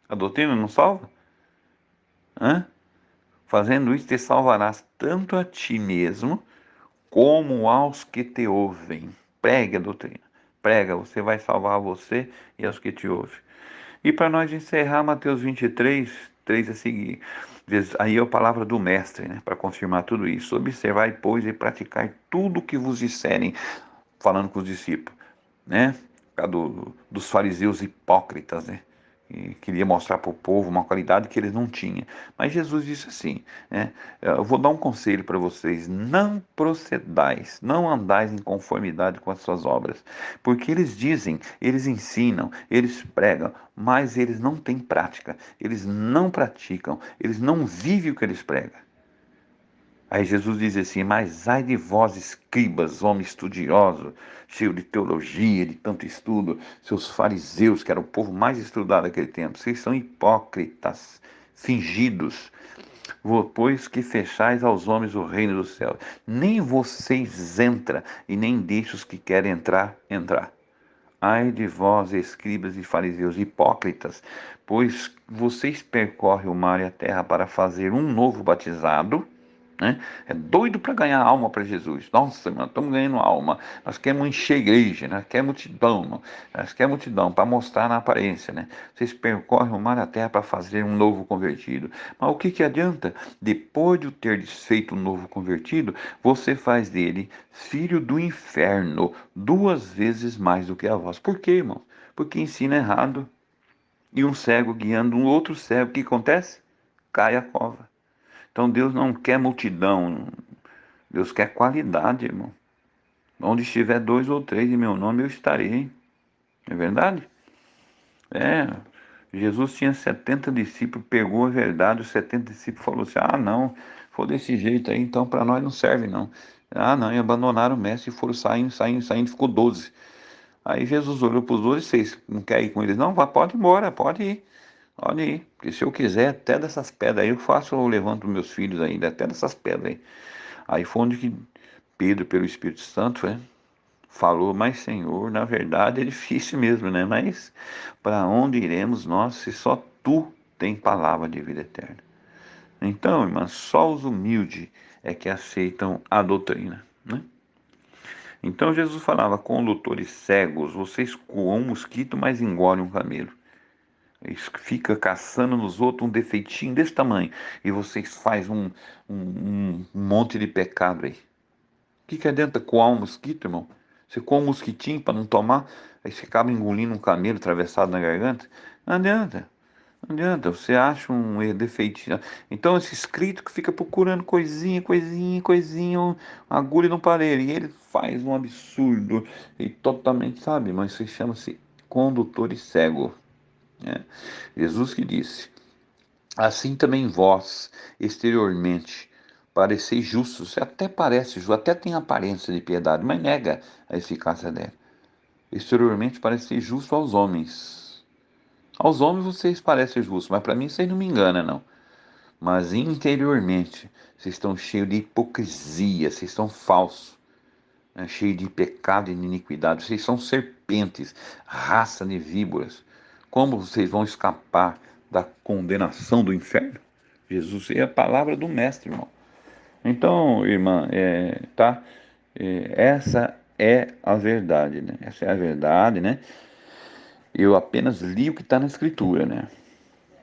A doutrina não salva? Hã? Fazendo isso, te salvarás tanto a ti mesmo, como aos que te ouvem. Pregue a doutrina. Prega, você vai salvar você e aos que te ouvem. E para nós encerrar, Mateus 23, 3 a seguir. Aí é a palavra do mestre, né? Para confirmar tudo isso. Observai, pois, e praticai tudo o que vos disserem, falando com os discípulos, né? Dos fariseus hipócritas, né? E queria mostrar para o povo uma qualidade que eles não tinham. Mas Jesus disse assim, né? Eu vou dar um conselho para vocês: não procedais, não andais em conformidade com as suas obras, porque eles dizem, eles ensinam, eles pregam, mas eles não têm prática, eles não praticam, eles não vivem o que eles pregam. Aí Jesus diz assim: mas ai de vós, escribas, homens estudiosos, cheio de teologia, de tanto estudo, seus fariseus, que era o povo mais estudado daquele tempo, vocês são hipócritas, fingidos, pois que fechais aos homens o reino do céu. Nem vocês entram, e nem deixam os que querem entrar. Ai de vós, escribas e fariseus hipócritas, pois vocês percorrem o mar e a terra para fazer um novo batizado, né? É doido para ganhar alma para Jesus. Nossa, mano, estamos ganhando alma. Nós queremos encher a igreja, nós queremos multidão, nós queremos multidão para mostrar na aparência, né? Vocês percorrem o mar e a terra para fazer um novo convertido. Mas o que que adianta? Depois de ter desfeito um novo convertido, você faz dele filho do inferno 2 vezes mais do que a vós. Por quê, irmão? Porque ensina errado. E um cego guiando um outro cego, o que acontece? Cai a cova. Então Deus não quer multidão, Deus quer qualidade, irmão. Onde estiver 2 ou 3 em meu nome, eu estarei. É verdade? É. Jesus tinha 70 discípulos, pegou a verdade, os 70 discípulos falaram assim: ah, não, for desse jeito aí, então para nós não serve, não. Ah, não, e abandonaram o mestre e foram saindo, ficou 12. Aí Jesus olhou para os 12: vocês não querem ir com eles? Não, pode ir embora, pode ir. Pode ir, porque se eu quiser, até dessas pedras aí eu faço, eu levanto meus filhos ainda, até dessas pedras aí. Aí foi onde que Pedro, pelo Espírito Santo, falou: mas Senhor, na verdade é difícil mesmo, né? Mas para onde iremos nós se só Tu tem palavra de vida eterna? Então, irmã, só os humildes é que aceitam a doutrina, né? Então Jesus falava: condutores cegos, vocês coam um mosquito, mas engolem um camelo. Fica caçando nos outros um defeitinho desse tamanho e vocês fazem um monte de pecado aí. O que adianta coar um mosquito, irmão? Você come um mosquitinho para não tomar, aí você acaba engolindo um camelo atravessado na garganta. Não adianta. Não adianta, você acha um defeitinho. Então, esse escrito que fica procurando coisinha, coisinha, coisinha, uma agulha no palheiro, e ele faz um absurdo e totalmente, sabe? Mas isso chama-se condutor e cego, né? Jesus que disse: assim também vós, exteriormente, pareceis justos. Você até parece justo, até tem aparência de piedade, mas nega a eficácia dela. Exteriormente pareceis justo aos homens. Aos homens vocês parecem justos, mas para mim vocês não me enganam, não. Mas interiormente, vocês estão cheios de hipocrisia, vocês estão falsos, né? Cheios de pecado e de iniquidade, vocês são serpentes, raça de víboras. Como vocês vão escapar da condenação do inferno? Jesus é a palavra do Mestre, irmão. Então, irmã, tá? Essa é a verdade, né? Essa é a verdade, né? Eu apenas li o que está na Escritura, né?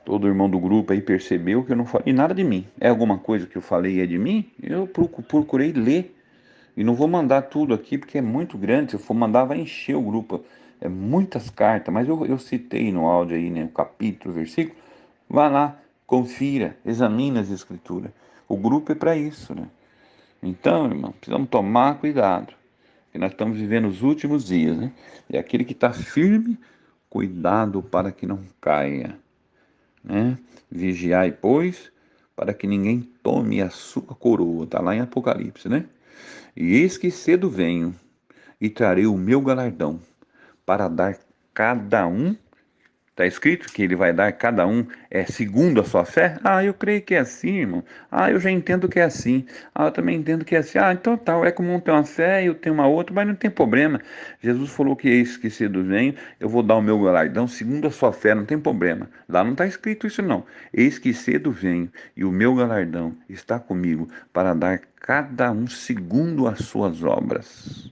Todo irmão do grupo aí percebeu que eu não falei nada de mim. É alguma coisa que eu falei é de mim? Eu procurei ler. E não vou mandar tudo aqui porque é muito grande. Se eu for mandar, vai encher o grupo. É muitas cartas, mas eu citei no áudio aí, né? O capítulo, o versículo. Vá lá, confira, examine as escrituras. O grupo é para isso, né? Então, irmão, precisamos tomar cuidado. Que nós estamos vivendo os últimos dias, né? E aquele que está firme, cuidado para que não caia, né? Vigiai, pois, para que ninguém tome a sua coroa. Está lá em Apocalipse, né? E eis que cedo venho e trarei o meu galardão para dar cada um. Está escrito que ele vai dar cada um segundo a sua fé? Ah, eu creio que é assim, irmão. Ah, eu já entendo que é assim. Ah, eu também entendo que é assim. Ah, então tal, é como um tem uma fé e eu tenho uma outra, mas não tem problema. Jesus falou que eis que cedo venho, eu vou dar o meu galardão segundo a sua fé, não tem problema. Lá não está escrito isso não. Eis que cedo venho e o meu galardão está comigo para dar cada um segundo as suas obras,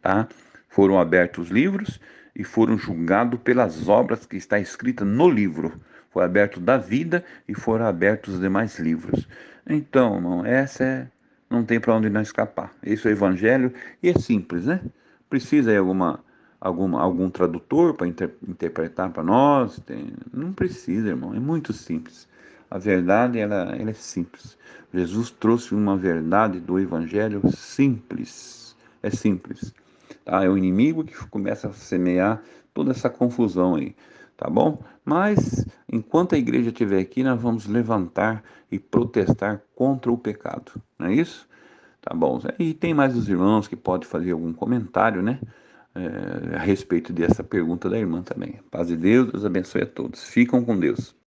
tá? Foram abertos os livros e foram julgados pelas obras que está escrita no livro. Foi aberto da vida e foram abertos os demais livros. Então, irmão, não tem para onde não escapar. Esse é o evangelho e é simples, né? Precisa aí algum tradutor para interpretar para nós? Não precisa, irmão. É muito simples. A verdade, ela é simples. Jesus trouxe uma verdade do evangelho simples. É simples. Tá? É o inimigo que começa a semear toda essa confusão aí, tá bom? Mas enquanto a igreja estiver aqui, nós vamos levantar e protestar contra o pecado, não é isso? Tá bom. E tem mais os irmãos que podem fazer algum comentário, né? A respeito dessa pergunta da irmã também. Paz de Deus, Deus abençoe a todos. Ficam com Deus.